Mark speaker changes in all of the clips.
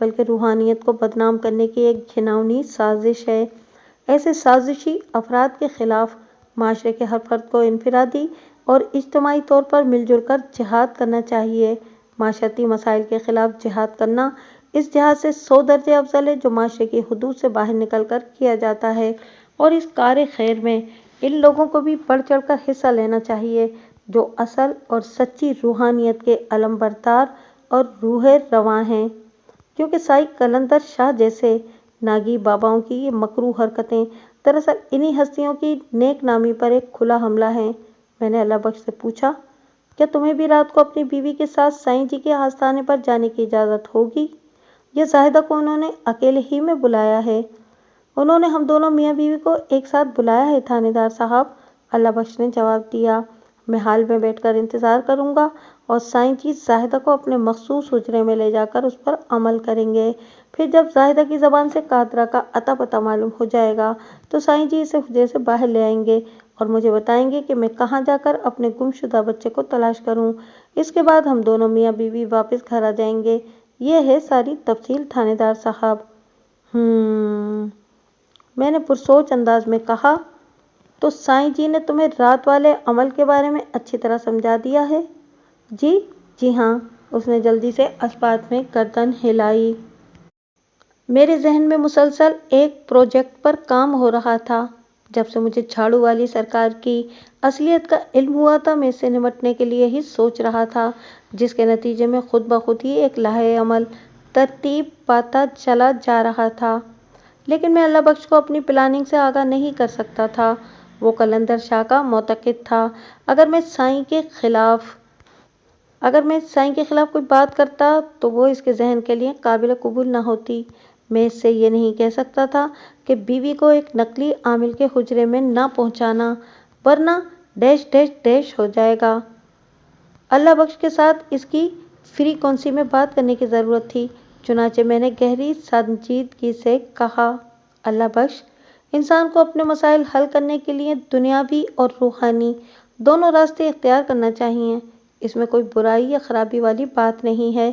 Speaker 1: بلکہ روحانیت کو بدنام کرنے کی ایک گھناؤنی سازش ہے۔ ایسے سازشی افراد کے خلاف معاشرے کے ہر فرد کو انفرادی اور اجتماعی طور پر مل جل کر جہاد کرنا چاہیے۔ معاشرتی مسائل کے خلاف جہاد کرنا اس جہاد سے 100 درجے افضل ہے جو معاشرے کی حدود سے باہر نکل کر کیا جاتا ہے، اور اس کار خیر میں ان لوگوں کو بھی بڑھ چڑھ کر حصہ لینا چاہیے جو اصل اور سچی روحانیت کے علم بردار اور روح رواں ہیں، کیونکہ سائی قلندر شاہ جیسے ناگی باباؤں کی یہ مکروہ حرکتیں دراصل انہی ہستیوں کی نیک نامی پر ایک کھلا حملہ ہیں۔ میں نے اللہ بخش سے پوچھا، کیا تمہیں بھی رات کو اپنی بیوی کے ساتھ سائیں جی کے آستانے پر جانے کی اجازت ہوگی؟ یا زاہدہ کو انہوں نے اکیلے ہی میں بلایا ہے؟ انہوں نے ہم دونوں میاں بیوی کو ایک ساتھ بلایا ہے تھانے دار صاحب، اللہ بخش نے جواب دیا۔ میں حال میں بیٹھ کر انتظار کروں گا اور سائیں جی زاہدہ کو اپنے مخصوص حجرے میں لے جا کر اس پر عمل کریں گے۔ پھر جب زاہدہ کی زبان سے قادرہ کا اتا پتہ معلوم ہو جائے گا تو سائیں جی اسے حجرے سے باہر لے آئیں گے اور مجھے بتائیں گے کہ میں کہاں جا کر اپنے گم شدہ بچے کو تلاش کروں۔ اس کے بعد ہم دونوں میاں بیوی واپس گھر آ جائیں گے۔ یہ ہے ساری تفصیل تھانے دار صاحب۔ میں نے پرسوچ انداز میں کہا، تو سائیں جی نے تمہیں رات والے عمل کے بارے میں اچھی طرح سمجھا دیا ہے؟ جی ہاں، اس نے جلدی سے اسبات میں گردن ہلائی۔ میرے ذہن میں مسلسل ایک پروجیکٹ پر کام ہو رہا تھا۔ جب سے مجھے جھاڑو والی سرکار کی اصلیت کا علم ہوا تھا میں اس سے نمٹنے کے لیے ہی سوچ رہا تھا، جس کے نتیجے میں خود بخود ہی ایک لائحہ عمل ترتیب پاتا چلا جا رہا تھا۔ لیکن میں اللہ بخش کو اپنی پلاننگ سے آگاہ نہیں کر سکتا تھا۔ وہ قلندر شاہ کا معتقد تھا۔ اگر میں سائیں کے خلاف کوئی بات کرتا تو وہ اس کے ذہن کے لیے قابل قبول نہ ہوتی۔ میں اس سے یہ نہیں کہہ سکتا تھا کہ بیوی کو ایک نقلی عامل کے حجرے میں نہ پہنچانا، ورنہ ہو جائے گا۔ اللہ بخش کے ساتھ اس کی فریکوئنسی میں بات کرنے کی ضرورت تھی، چنانچہ میں نے گہری سنجیدگی سے کہا، اللہ بخش، انسان کو اپنے مسائل حل کرنے کے لیے دنیاوی اور روحانی دونوں راستے اختیار کرنا چاہیے۔ اس میں کوئی برائی یا خرابی والی بات نہیں ہے۔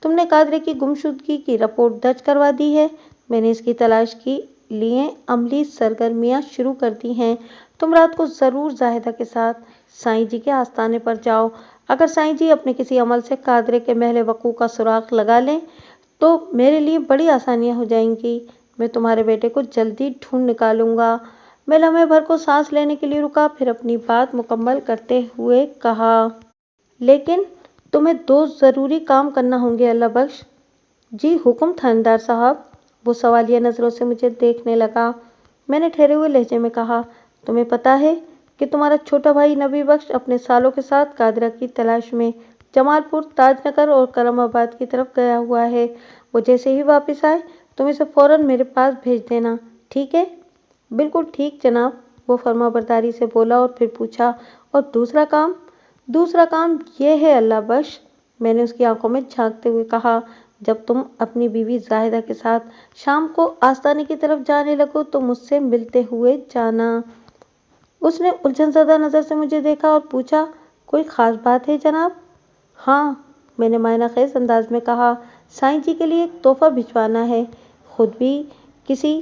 Speaker 1: تم نے قادرے کی گمشدگی کی رپورٹ درج کروا دی ہے، میں نے اس کی تلاش کے لیے عملی سرگرمیاں شروع کر دی ہیں۔ تم رات کو ضرور زاہدہ کے ساتھ سائیں جی کے آستانے پر جاؤ۔ اگر سائیں جی اپنے کسی عمل سے قادرے کے محل وقوع کا سراغ لگا لیں تو میرے لیے بڑی آسانیاں ہو جائیں گی۔ میں تمہارے بیٹے کو جلدی ڈھونڈ نکالوں گا۔ میں لمحے بھر کو سانس لینے کے لیے رکا، پھر اپنی بات مکمل کرتے ہوئے کہا، لیکن تمہیں 2 ضروری کام کرنا ہوں گے اللہ بخش۔ جی حکم تھانے دار صاحب۔ وہ سوالیہ نظروں سے مجھے دیکھنے لگا۔ میں نے ٹھہرے ہوئے لہجے میں کہا، تمہیں پتہ ہے کہ تمہارا چھوٹا بھائی نبی بخش اپنے سالوں کے ساتھ قادرہ کی تلاش میں جمال پور، تاج نگر اور کرم آباد کی طرف گیا ہوا ہے۔ وہ جیسے ہی واپس آئے تم اسے فوراً میرے پاس بھیج دینا، ٹھیک ہے؟ بالکل ٹھیک جناب، وہ فرما برداری سے بولا اور پھر پوچھا، اور دوسرا کام؟ دوسرا کام یہ ہے اللہ بخش، میں نے اس کی آنکھوں میں جھانکتے ہوئے کہا، جب تم اپنی بیوی زاہدہ کے ساتھ شام کو آستانے کی طرف جانے لگو تو مجھ سے ملتے ہوئے جانا۔ اس نے الجھن زدہ نظر سے مجھے دیکھا اور پوچھا، کوئی خاص بات ہے جناب؟ ہاں، میں نے معنی خیز انداز میں کہا، سائیں جی کے لیے ایک تحفہ بھجوانا ہے۔ خود بھی کسی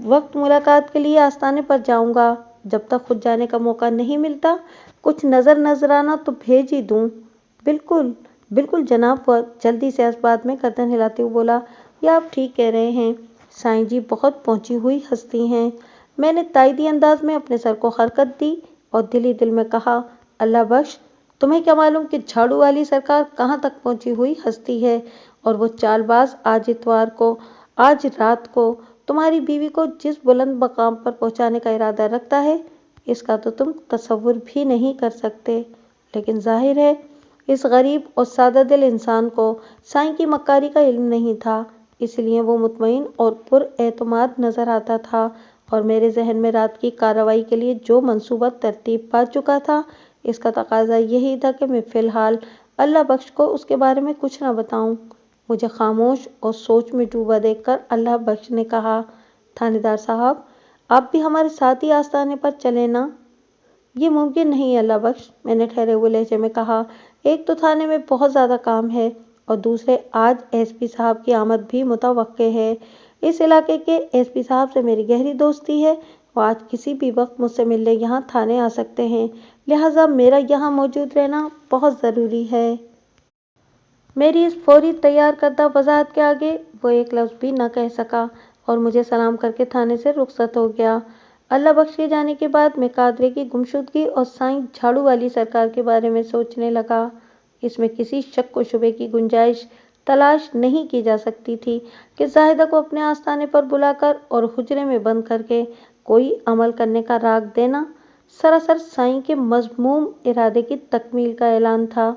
Speaker 1: وقت ملاقات کے لیے آستانے پر جاؤں گا، جب تک خود جانے کا موقع نہیں ملتا کچھ نذرانہ تو بھیج ہی دوں۔ بالکل جناب، وہ جلدی سے اسبات میں گردن ہلاتے ہوئے بولا، یہ آپ ٹھیک کہہ رہے ہیں، سائیں جی بہت پہنچی ہوئی ہستی ہیں۔ میں نے تائیدی انداز میں اپنے سر کو حرکت دی اور دل ہی دل میں کہا، اللہ بخش، تمہیں کیا معلوم کہ جھاڑو والی سرکار کہاں تک پہنچی ہوئی ہستی ہے، اور وہ چال باز آج رات کو تمہاری بیوی کو جس بلند مقام پر پہنچانے کا ارادہ رکھتا ہے، اس کا تو تم تصور بھی نہیں کر سکتے۔ لیکن ظاہر ہے اس غریب اور سادہ دل انسان کو سائیں کی مکاری کا علم نہیں تھا، اس لیے وہ مطمئن اور پر اعتماد نظر آتا تھا، اور میرے ذہن میں رات کی کارروائی کے لیے جو منصوبہ ترتیب پا چکا تھا اس کا تقاضا یہی تھا کہ میں فی الحال اللہ بخش کو اس کے بارے میں کچھ نہ بتاؤں۔ مجھے خاموش اور سوچ میں ڈوبا دیکھ کر اللہ بخش نے کہا، تھانے دار صاحب، آپ بھی ہمارے ساتھ ہی آستانے پر چلیں نا؟ یہ ممکن نہیں اللہ بخش، میں نے ٹھہرے ہوئے لہجے میں کہا، ایک تو تھانے میں بہت زیادہ کام ہے، اور دوسرے آج ایس پی صاحب کی آمد بھی متوقع ہے۔ اس علاقے کے ایس پی صاحب سے میری گہری دوستی ہے، وہ آج کسی بھی وقت مجھ سے ملنے یہاں تھانے آ سکتے ہیں، لہٰذا میرا یہاں موجود رہنا بہت ضروری ہے۔ میری اس فوری تیار کردہ وضاحت کے آگے وہ ایک لفظ بھی نہ کہہ سکا اور مجھے سلام کر کے تھانے سے رخصت ہو گیا۔ اللہ بخش کے جانے کے بعد میں قادرے کی گمشدگی اور سائیں جھاڑو والی سرکار کے بارے میں سوچنے لگا۔ اس میں کسی شک و شبے کی گنجائش تلاش نہیں کی جا سکتی تھی کہ زاہدہ کو اپنے آستانے پر بلا کر اور حجرے میں بند کر کے کوئی عمل کرنے کا راگ دینا سراسر سائیں کے مذموم ارادے کی تکمیل کا اعلان تھا۔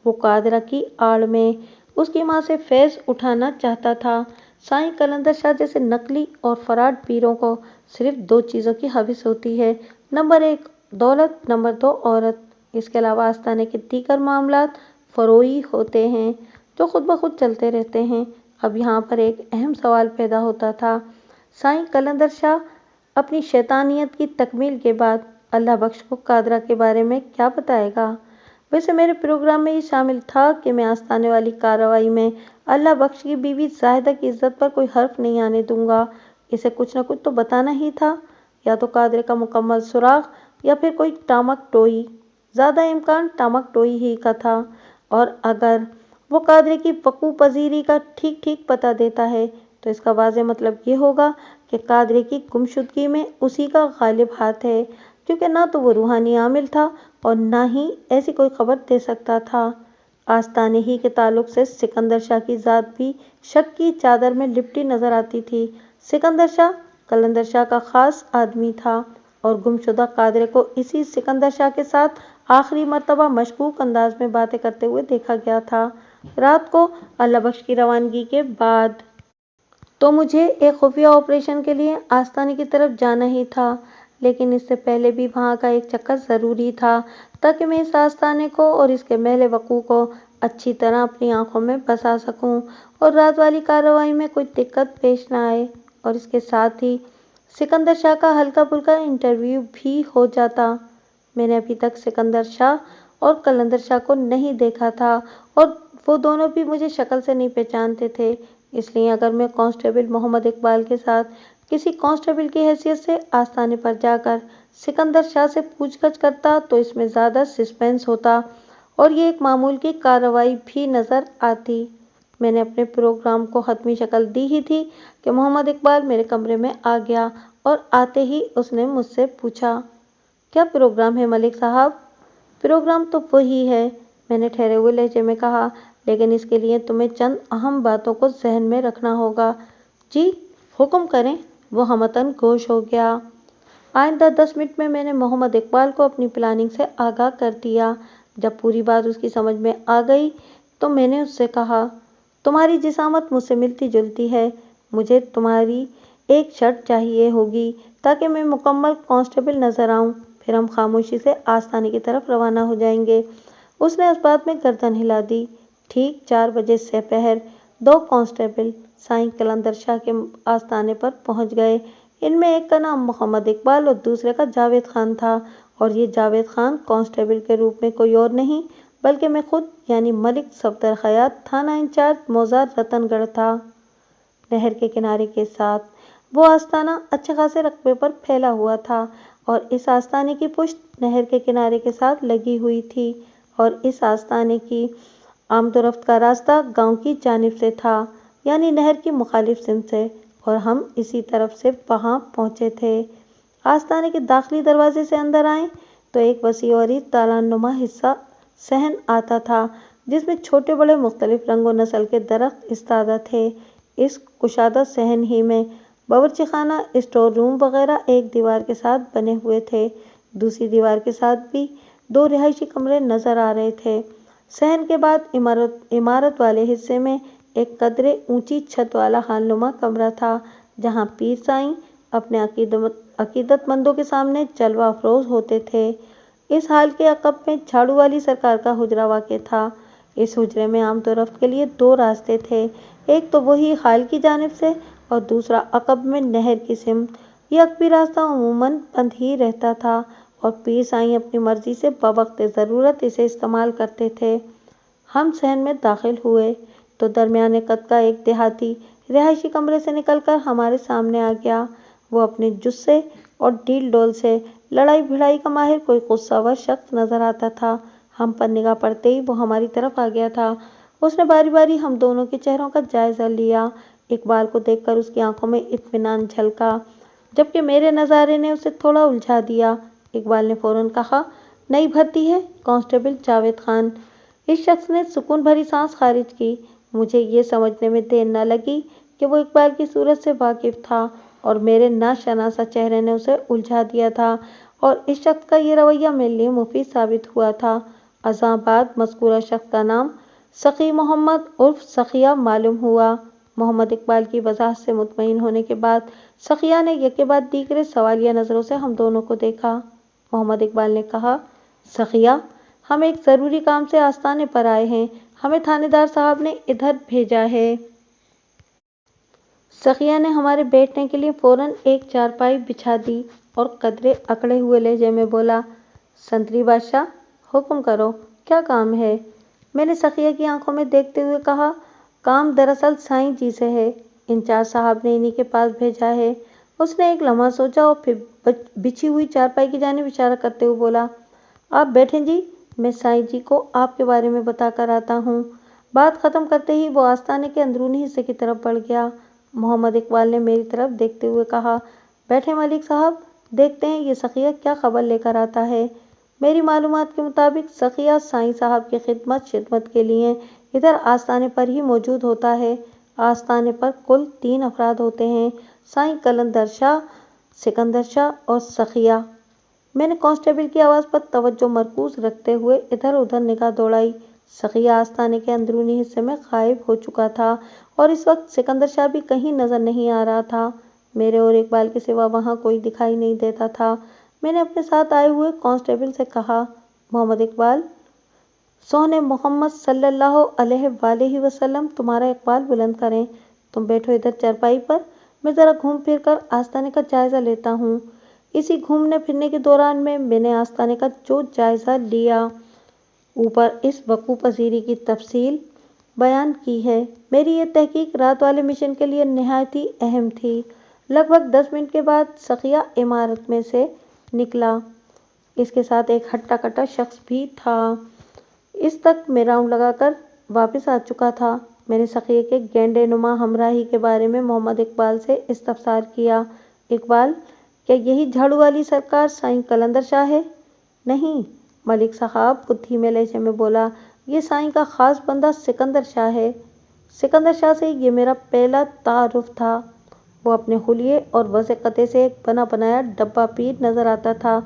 Speaker 1: وہ قادرہ کی آڑ میں اس کی ماں سے فیض اٹھانا چاہتا تھا۔ سائیں قلندر شاہ جیسے نقلی اور فراڈ پیروں کو صرف دو چیزوں کی ہوس ہوتی ہے، نمبر 1 دولت، نمبر 2 عورت۔ اس کے علاوہ آستانے کے دیگر معاملات فروعی ہوتے ہیں جو خود بخود چلتے رہتے ہیں۔ اب یہاں پر ایک اہم سوال پیدا ہوتا تھا، سائیں قلندر شاہ اپنی شیطانیت کی تکمیل کے بعد اللہ بخش کو قادرہ کے بارے میں کیا بتائے گا؟ ویسے میرے پروگرام میں یہ شامل تھا کہ میں آستانے والی کارروائی میں اللہ بخش کی بیوی زاہدہ کی عزت پر کوئی حرف نہیں آنے دوں گا۔ اسے کچھ نہ کچھ تو بتانا ہی تھا، یا تو قادرے کا مکمل سراغ یا پھر کوئی ٹامک ٹوئی۔ زیادہ امکان ٹامک ٹوئی ہی کا تھا، اور اگر وہ قادرے کی وقوع پذیری کا ٹھیک ٹھیک پتہ دیتا ہے تو اس کا واضح مطلب یہ ہوگا کہ قادرے کی گمشدگی میں اسی کا غالب ہاتھ ہے، کیونکہ نہ تو وہ روحانی عامل تھا اور نہ ہی ایسی کوئی خبر دے سکتا تھا۔ آستانے ہی کے تعلق سے سکندر شاہ کی ذات بھی شک کی چادر میں لپٹی نظر آتی تھی۔ سکندر شاہ قلندر شاہ کا خاص آدمی تھا اور گمشدہ قادرے کو اسی سکندر شاہ کے ساتھ آخری مرتبہ مشکوک انداز میں باتیں کرتے ہوئے دیکھا گیا تھا، رات کو اللہ بخش کی روانگی کے بعد۔ تو مجھے ایک خفیہ آپریشن کے لیے آستانے کی طرف جانا ہی تھا، لیکن اس سے پہلے بھی وہاں کا ایک چکر ضروری تھا تاکہ میں اس آستانے کو اور اس کے محل وقوع کو اچھی طرح اپنی آنکھوں میں بسا سکوں اور رات والی کارروائی میں کوئی دقت پیش نہ آئے، اور اس کے ساتھ ہی سکندر شاہ کا ہلکا پھلکا انٹرویو بھی ہو جاتا۔ میں نے ابھی تک سکندر شاہ اور قلندر شاہ کو نہیں دیکھا تھا اور وہ دونوں بھی مجھے شکل سے نہیں پہچانتے تھے، اس لیے اگر میں کانسٹیبل محمد اقبال کے ساتھ کسی کانسٹیبل کی حیثیت سے آستانے پر جا کر سکندر شاہ سے پوچھ گچھ کرتا تو اس میں زیادہ سسپینس ہوتا اور یہ ایک معمول کی کارروائی بھی نظر آتی۔ میں نے اپنے پروگرام کو حتمی شکل دی ہی تھی کہ محمد اقبال میرے کمرے میں آ گیا اور آتے ہی اس نے مجھ سے پوچھا، کیا پروگرام ہے ملک صاحب؟ پروگرام تو وہی ہے، میں نے ٹھہرے ہوئے لہجے میں کہا، لیکن اس کے لیے تمہیں چند اہم باتوں کو ذہن میں رکھنا ہوگا۔ جی حکم کریں، وہ ہمتاً گوش ہو گیا۔ آئندہ 10 منٹ میں نے محمد اقبال کو اپنی پلاننگ سے آگاہ کر دیا۔ جب پوری بات اس کی سمجھ میں آ گئی تو میں نے اس سے کہا، تمہاری جسامت مجھ سے ملتی جلتی ہے، مجھے تمہاری ایک شرط چاہیے ہوگی تاکہ میں مکمل کانسٹیبل نظر آؤں، پھر ہم خاموشی سے آستانے کی طرف روانہ ہو جائیں گے۔ اس نے اس بات میں گردن ہلا دی۔ ٹھیک 4 بجے سپہر 2 کانسٹیبل سائیں قلندر شاہ کے آستانے پر پہنچ گئے۔ ان میں ایک کا نام محمد اقبال اور دوسرے کا جاوید خان تھا، اور یہ جاوید خان کانسٹیبل کے روپ میں کوئی اور نہیں بلکہ میں خود یعنی ملک صفدر خیاط تھانہ انچارج موزار رتن گڑھ تھا۔ نہر کے کنارے کے ساتھ وہ آستانہ اچھے خاصے رقبے پر پھیلا ہوا تھا اور اس آستانے کی پشت نہر کے کنارے کے ساتھ لگی ہوئی تھی، اور اس آستانے کی آمد و رفت کا راستہ گاؤں کی جانب سے تھا، یعنی نہر کی مخالف سمت سے، اور ہم اسی طرف سے وہاں پہنچے تھے۔ آستانے کے داخلی دروازے سے اندر آئیں تو ایک وسیع و عریض دالان نما حصہ صحن آتا تھا جس میں چھوٹے بڑے مختلف رنگ و نسل کے درخت استادہ تھے۔ اس کشادہ صحن ہی میں باورچی خانہ، اسٹور روم وغیرہ ایک دیوار کے ساتھ بنے ہوئے تھے۔ دوسری دیوار کے ساتھ بھی 2 رہائشی کمرے نظر آ رہے تھے۔ صحن کے بعد عمارت والے حصے میں ایک قدرے اونچی چھت والا ہال نما کمرہ تھا جہاں پیر سائیں اپنے عقیدت مندوں کے سامنے جلوہ افروز ہوتے تھے۔ اس ہال کے عقب میں جھاڑو والی سرکار کا حجرہ واقع تھا۔ اس حجرے میں آمد و رفت کے لیے 2 راستے تھے، ایک تو وہی ہال کی جانب سے اور دوسرا عقب میں نہر کی سمت۔ یہ عقبی راستہ عموماً بند ہی رہتا تھا اور پیر سائیں اپنی مرضی سے بوقت ضرورت اسے استعمال کرتے تھے۔ ہم صحن میں داخل ہوئے۔ تو درمیانے قد کا ایک دیہاتی رہائشی کمرے سے نکل کر ہمارے سامنے آ گیا۔ وہ اپنے جثے اور ڈیل ڈول سے لڑائی بھڑائی کا ماہر کوئی غصہ ور شخص نظر آتا تھا۔ ہم پر نگاہ پڑتے ہی وہ ہماری طرف آ گیا تھا۔ اس نے باری باری ہم دونوں کے چہروں کا جائزہ لیا۔ اقبال کو دیکھ کر اس کی آنکھوں میں اطمینان جھلکا، جبکہ میرے نظارے نے اسے تھوڑا الجھا دیا۔ اقبال نے فوراً کہا، نئی بھرتی ہے، کانسٹیبل جاوید خان۔ اس شخص نے سکون بھری سانس خارج کی۔ مجھے یہ سمجھنے میں دیر نہ لگی کہ وہ اقبال کی صورت سے واقف تھا اور میرے ناشناسا چہرے نے اسے الجھا دیا تھا، اور اس شخص کا یہ رویہ میرے لیے مفید ثابت ہوا تھا۔ ازاں بعد مذکورہ شخص کا نام سخی محمد عرف سخیہ معلوم ہوا۔ محمد اقبال کی وضاحت سے مطمئن ہونے کے بعد سخیہ نے یکے بعد دیگرے سوالیہ نظروں سے ہم دونوں کو دیکھا۔ محمد اقبال نے کہا، سخیہ، ہم ایک ضروری کام سے آستانے پر آئے ہیں، ہمیں تھانے دار صاحب نے ادھر بھیجا ہے۔ سخیہ نے ہمارے بیٹھنے کے لیے فوراً ایک چارپائی بچھا دی اور قدرے اکڑے ہوئے لہجے میں بولا، سنتری بادشاہ، حکم کرو، کیا کام ہے؟ میں نے سخیہ کی آنکھوں میں دیکھتے ہوئے کہا، کام دراصل سائیں جی سے ہے، انچارج صاحب نے انہی کے پاس بھیجا ہے۔ اس نے ایک لمحہ سوچا اور پھر بچھی ہوئی چارپائی کی جانب اشارہ کرتے ہوئے بولا، آپ بیٹھیں جی، میں سائیں جی کو آپ کے بارے میں بتا کر آتا ہوں۔ بات ختم کرتے ہی وہ آستانے کے اندرونی حصے کی طرف بڑھ گیا۔ محمد اقبال نے میری طرف دیکھتے ہوئے کہا، بیٹھیں ملک صاحب، دیکھتے ہیں یہ سخیہ کیا خبر لے کر آتا ہے۔ میری معلومات کے مطابق سخیہ سائیں صاحب کی خدمت کے لیے ادھر آستانے پر ہی موجود ہوتا ہے۔ آستانے پر کل 3 افراد ہوتے ہیں، سائیں قلندر شاہ، سکندر شاہ اور سخیہ۔ میں نے کانسٹیبل کی آواز پر توجہ مرکوز رکھتے ہوئے ادھر ادھر نگاہ دوڑائی۔ سخیہ آستانے کے اندرونی حصے میں غائب ہو چکا تھا اور اس وقت سکندر شاہ بھی کہیں نظر نہیں آ رہا تھا۔ میرے اور اقبال کے سوا وہاں کوئی دکھائی نہیں دیتا تھا۔ میں نے اپنے ساتھ آئے ہوئے کانسٹیبل سے کہا، محمد اقبال، سونے محمد صلی اللہ علیہ وآلہ وسلم تمہارا اقبال بلند کریں۔ تم بیٹھو ادھر چارپائی پر، میں ذرا گھوم پھر کر آستانے کا جائزہ لیتا ہوں۔ اسی گھومنے پھرنے کے دوران میں نے آستانے کا جو جائزہ لیا، اوپر اس وقوع پذیری کی تفصیل بیان کی ہے۔ میری یہ تحقیق رات والے مشن کے لیے نہایت ہی اہم تھی۔ لگ بھگ 10 منٹ کے بعد سخیہ عمارت میں سے نکلا۔ اس کے ساتھ ایک ہٹا کٹا شخص بھی تھا۔ اس تک میں راؤنڈ لگا کر واپس آ چکا تھا۔ میں نے سخیہ کے گینڈے نما ہمراہی کے بارے میں محمد اقبال سے استفسار کیا، اقبال، کیا یہی جھاڑو والی سرکار سائیں قلندر شاہ ہے؟ نہیں، ملک صاحب وہ دھیمے لہجے میں بولا، یہ سائیں کا خاص بندہ سکندر شاہ ہے۔ سکندر شاہ سے یہ میرا پہلا تعارف تھا۔ وہ اپنے حلیے اور وضع قطع سے ایک بنا بنایا ڈبہ پیر نظر آتا تھا۔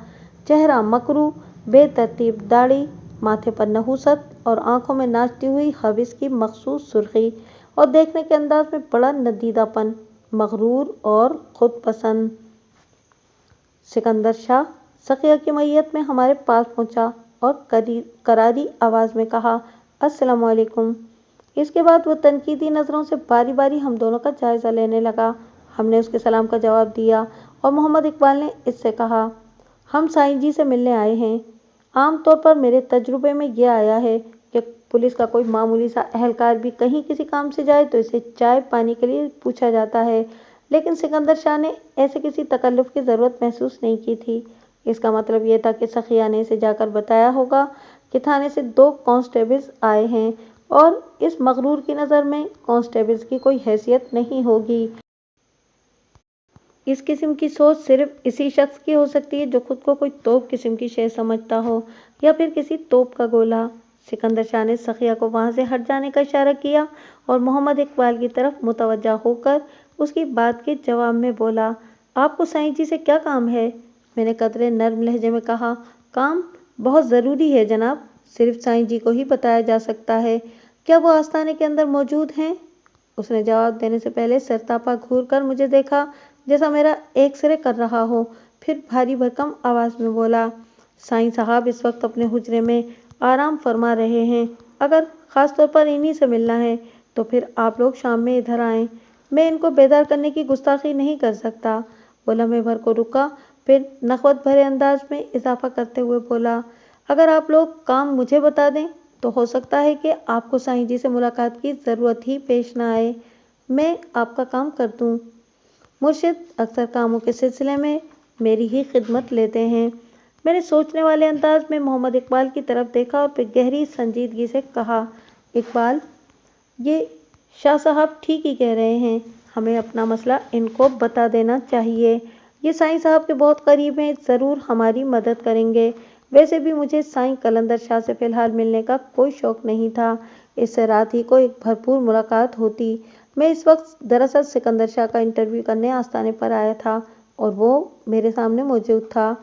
Speaker 1: چہرہ مکروہ، بے ترتیب داڑھی، ماتھے پر نحوست اور آنکھوں میں ناچتی ہوئی ہوس کی مخصوص سرخی، اور دیکھنے کے انداز میں بڑا ندیدہ پن، مغرور اور خود پسند۔ سکندر شاہ سخیہ کی معیت میں ہمارے پاس پہنچا اور کراری آواز میں کہا، السلام علیکم۔ اس کے بعد وہ تنقیدی نظروں سے باری باری ہم دونوں کا جائزہ لینے لگا۔ ہم نے اس کے سلام کا جواب دیا اور محمد اقبال نے اس سے کہا، ہم سائیں جی سے ملنے آئے ہیں۔ عام طور پر میرے تجربے میں یہ آیا ہے کہ پولیس کا کوئی معمولی سا اہلکار بھی کہیں کسی کام سے جائے تو اسے چائے پانی کے لیے پوچھا جاتا ہے، لیکن سکندر شاہ نے ایسے کسی تکلف کی ضرورت محسوس نہیں کی تھی۔ اس کا مطلب یہ تھا کہ سخیہ نے اسے جا کر بتایا ہوگا کہ تھانے سے 2 کانسٹیبلز آئے ہیں اور اس مغرور کی نظر میں کانسٹیبلز کی کوئی حیثیت نہیں ہوگی۔ اس قسم کی سوچ صرف اسی شخص کی ہو سکتی ہے جو خود کو کوئی توپ قسم کی شے سمجھتا ہو، یا پھر کسی توپ کا گولہ۔ سکندر شاہ نے سخیہ کو وہاں سے ہٹ جانے کا اشارہ کیا اور محمد اقبال کی طرف متوجہ ہو کر اس کی بات کے جواب میں بولا، آپ کو سائیں جی سے کیا کام ہے؟ میں نے قدرے نرم لہجے میں کہا، کام بہت ضروری ہے جناب، صرف سائیں جی کو ہی بتایا جا سکتا ہے۔ کیا وہ آستانے کے اندر موجود ہیں؟ اس نے جواب دینے سے پہلے سرتاپا گھور کر مجھے دیکھا جیسا میرا ایکس رے کر رہا ہو، پھر بھاری بھرکم آواز میں بولا، سائیں صاحب اس وقت اپنے حجرے میں آرام فرما رہے ہیں، اگر خاص طور پر انہی سے ملنا ہے تو پھر آپ لوگ شام میں ادھر آئیں، میں ان کو بیدار کرنے کی گستاخی نہیں کر سکتا۔ وہ لمحے بھر کو رکا، پھر نخوت بھرے انداز میں اضافہ کرتے ہوئے بولا، اگر آپ لوگ کام مجھے بتا دیں تو ہو سکتا ہے کہ آپ کو سائیں جی سے ملاقات کی ضرورت ہی پیش نہ آئے، میں آپ کا کام کر دوں۔ مرشد اکثر کاموں کے سلسلے میں میری ہی خدمت لیتے ہیں۔ میں نے سوچنے والے انداز میں محمد اقبال کی طرف دیکھا اور پھر گہری سنجیدگی سے کہا، اقبال، یہ شاہ صاحب ٹھیک ہی کہہ رہے ہیں، ہمیں اپنا مسئلہ ان کو بتا دینا چاہیے۔ یہ سائیں صاحب کے بہت قریب ہیں، ضرور ہماری مدد کریں گے۔ ویسے بھی مجھے سائیں قلندر شاہ سے فی الحال ملنے کا کوئی شوق نہیں تھا، اس سے رات ہی کو ایک بھرپور ملاقات ہوتی۔ میں اس وقت دراصل سکندر شاہ کا انٹرویو کرنے آستانے پر آیا تھا اور وہ میرے سامنے موجود تھا۔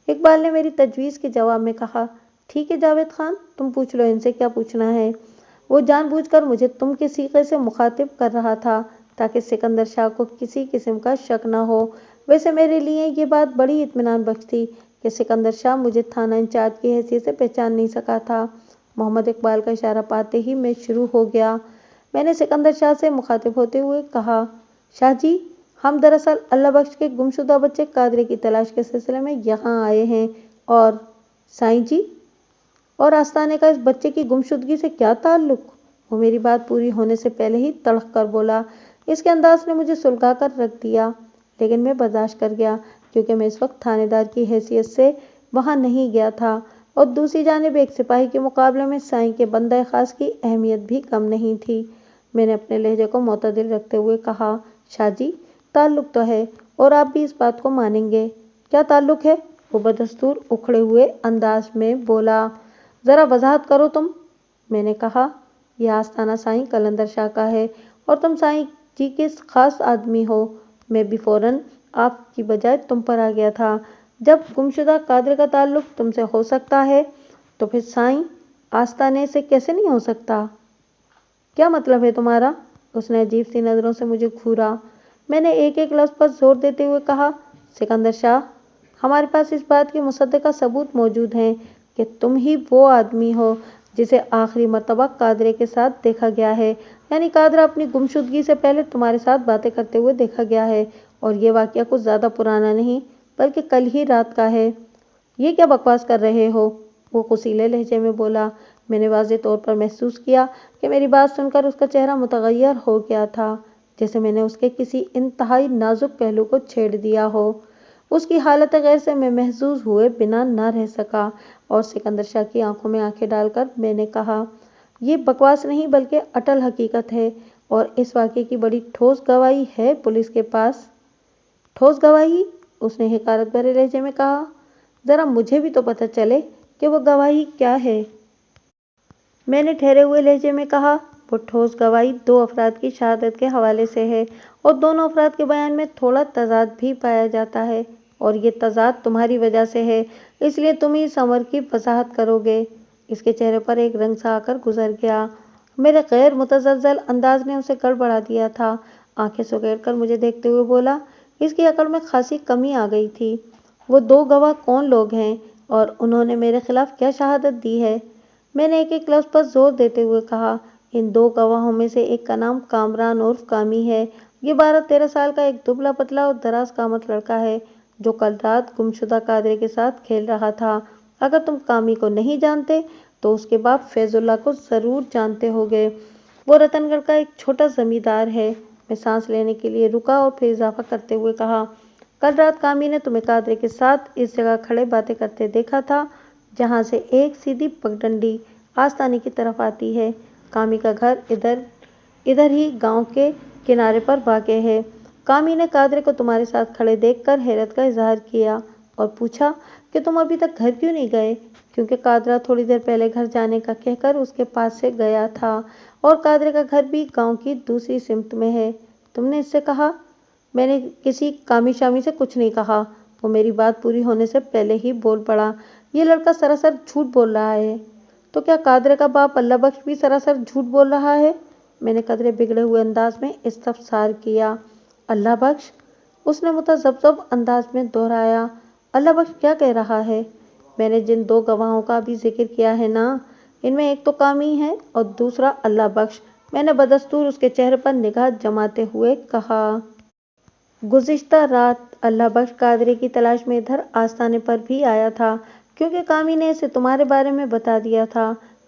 Speaker 1: اقبال نے میری تجویز کے جواب میں کہا، ٹھیک ہے جاوید خان، تم پوچھ لو، ان سے کیا پوچھنا ہے۔ وہ جان بوجھ کر مجھے تم کے صیغے سے مخاطب کر رہا تھا تاکہ سکندر شاہ کو کسی قسم کا شک نہ ہو۔ ویسے میرے لیے یہ بات بڑی اطمینان بخش تھی کہ سکندر شاہ مجھے تھانہ انچارج کی حیثیت سے پہچان نہیں سکا تھا۔ محمد اقبال کا اشارہ پاتے ہی میں شروع ہو گیا۔ میں نے سکندر شاہ سے مخاطب ہوتے ہوئے کہا، شاہ جی، ہم دراصل اللہ بخش کے گمشدہ بچے قادری کی تلاش کے سلسلے میں یہاں آئے ہیں اور سائیں جی اور آستانے کا اس بچے کی گمشدگی سے کیا تعلق؟ وہ میری بات پوری ہونے سے پہلے ہی تڑق کر بولا۔ اس کے انداز نے مجھے سلگا کر رکھ دیا، لیکن میں برداشت کر گیا کیونکہ میں اس وقت تھانے دار کی حیثیت سے وہاں نہیں گیا تھا اور دوسری جانب ایک سپاہی کے مقابلے میں سائیں کے بندہ خاص کی اہمیت بھی کم نہیں تھی۔ میں نے اپنے لہجے کو معتدل رکھتے ہوئے کہا، شاہ جی، تعلق تو ہے اور آپ بھی اس بات کو مانیں گے۔ کیا تعلق ہے؟ وہ بدستور اکھڑے ہوئے انداز میں بولا۔ ذرا وضاحت کرو تم۔ میں نے کہا، یہ آستانہ سائیں قلندر شاہ کا ہے اور تم سائیں جی کے خاص آدمی ہو۔ میں بھی فوراً آپ کی بجائے تم پر آ گیا تھا۔ جب گمشدہ قادری کا تعلق تم سے ہو سکتا ہے تو پھر سائیں آستانے سے کیسے نہیں ہو سکتا؟ کیا مطلب ہے تمہارا؟ اس نے عجیب سی نظروں سے مجھے گھورا۔ میں نے ایک ایک لفظ پر زور دیتے ہوئے کہا، سکندر شاہ، ہمارے پاس اس بات کے مصدقہ ثبوت موجود ہیں کہ تم ہی وہ آدمی ہو جسے آخری مرتبہ قادری کے ساتھ دیکھا گیا ہے، یعنی قادری اپنی گمشدگی سے پہلے تمہارے ساتھ باتیں کرتے ہوئے دیکھا گیا ہے، اور یہ واقعہ کچھ زیادہ پرانا نہیں بلکہ کل ہی رات کا ہے۔ یہ کیا بکواس کر رہے ہو؟ وہ غصیلے لہجے میں بولا۔ میں نے واضح طور پر محسوس کیا کہ میری بات سن کر اس کا چہرہ متغیر ہو گیا تھا، جیسے میں نے اس کے کسی انتہائی نازک پہلو کو چھیڑ دیا ہو۔ اس کی حالت غیر سے میں محظوظ ہوئے بنا نہ رہ سکا اور سکندر شاہ کی آنکھوں میں آنکھیں ڈال کر میں نے کہا، یہ بکواس نہیں بلکہ اٹل حقیقت ہے اور اس واقعے کی بڑی ٹھوس گواہی ہے پولیس کے پاس۔ ٹھوس گواہی؟ اس نے حقارت بھرے لہجے میں کہا، ذرا مجھے بھی تو پتہ چلے کہ وہ گواہی کیا ہے۔ میں نے ٹھہرے ہوئے لہجے میں کہا، وہ ٹھوس گواہی 2 افراد کی شہادت کے حوالے سے ہے اور دونوں افراد کے بیان میں تھوڑا تضاد بھی پایا جاتا ہے اور یہ تضاد تمہاری وجہ سے ہے، اس لیے تم ہی اس امر کی وضاحت کرو گے۔ اس کے چہرے پر ایک رنگ سا آ کر گزر گیا۔ میرے غیر متزلزل انداز نے اسے گڑبڑا دیا تھا۔ آنکھیں سکیڑ کر مجھے دیکھتے ہوئے بولا، اس کی عقل میں خاصی کمی آ گئی تھی۔ وہ 2 گواہ کون لوگ ہیں اور انہوں نے میرے خلاف کیا شہادت دی ہے؟ میں نے ایک ایک لفظ پر زور دیتے ہوئے کہا، ان 2 گواہوں میں سے ایک کا نام کامران عرف کامی ہے۔ یہ 12-13 سال کا ایک دبلا پتلا اور دراز قامت لڑکا ہے جو کل رات گمشدہ قادری کے ساتھ کھیل رہا تھا۔ اگر تم کامی کو نہیں جانتے تو اس کے باپ فیض اللہ کو ضرور جانتے ہوگے۔ وہ رتن گڑھ کا ایک چھوٹا زمیندار ہے۔ میں سانس لینے کے لیے رکا اور پھر اضافہ کرتے ہوئے کہا، کل رات کامی نے تمہیں قادری کے ساتھ اس جگہ کھڑے باتیں کرتے دیکھا تھا جہاں سے ایک سیدھی پگڈنڈی آستانے کی طرف آتی ہے۔ کامی کا گھر ادھر ہی گاؤں کے کنارے پر واقع ہے۔ کامی نے قادری کو تمہارے ساتھ کھڑے دیکھ کر حیرت کا اظہار کیا اور پوچھا کہ تم ابھی تک گھر کیوں نہیں گئے، کیونکہ قادری تھوڑی دیر پہلے گھر جانے کا کہہ کر اس کے پاس سے گیا تھا اور قادری کا گھر بھی گاؤں کی دوسری سمت میں ہے۔ تم نے اس سے کہا؟ میں نے کسی کامی شامی سے کچھ نہیں کہا۔ وہ میری بات پوری ہونے سے پہلے ہی بول پڑا، یہ لڑکا سراسر جھوٹ بول رہا ہے۔ تو کیا قادری کا باپ اللہ بخش بھی سراسر جھوٹ بول رہا ہے؟ میں نے قدرے بگڑے ہوئے انداز میں استفسار کیا۔ اللہ بخش؟ اس نے متذبذب انداز میں دہرایا، اللہ بخش کیا کہہ رہا ہے؟ میں نے جن 2 گواہوں کا ابھی ذکر کیا ہے نا، ان میں ایک تو کامی ہے اور دوسرا اللہ بخش۔ میں نے بدستور اس کے چہرے پر نگاہ جماتے ہوئے کہا، گزشتہ رات اللہ بخش قادری کی تلاش میں ادھر آستانے پر بھی آیا تھا کیونکہ کامی نے اسے تمہارے بارے میں بتا دیا تھا۔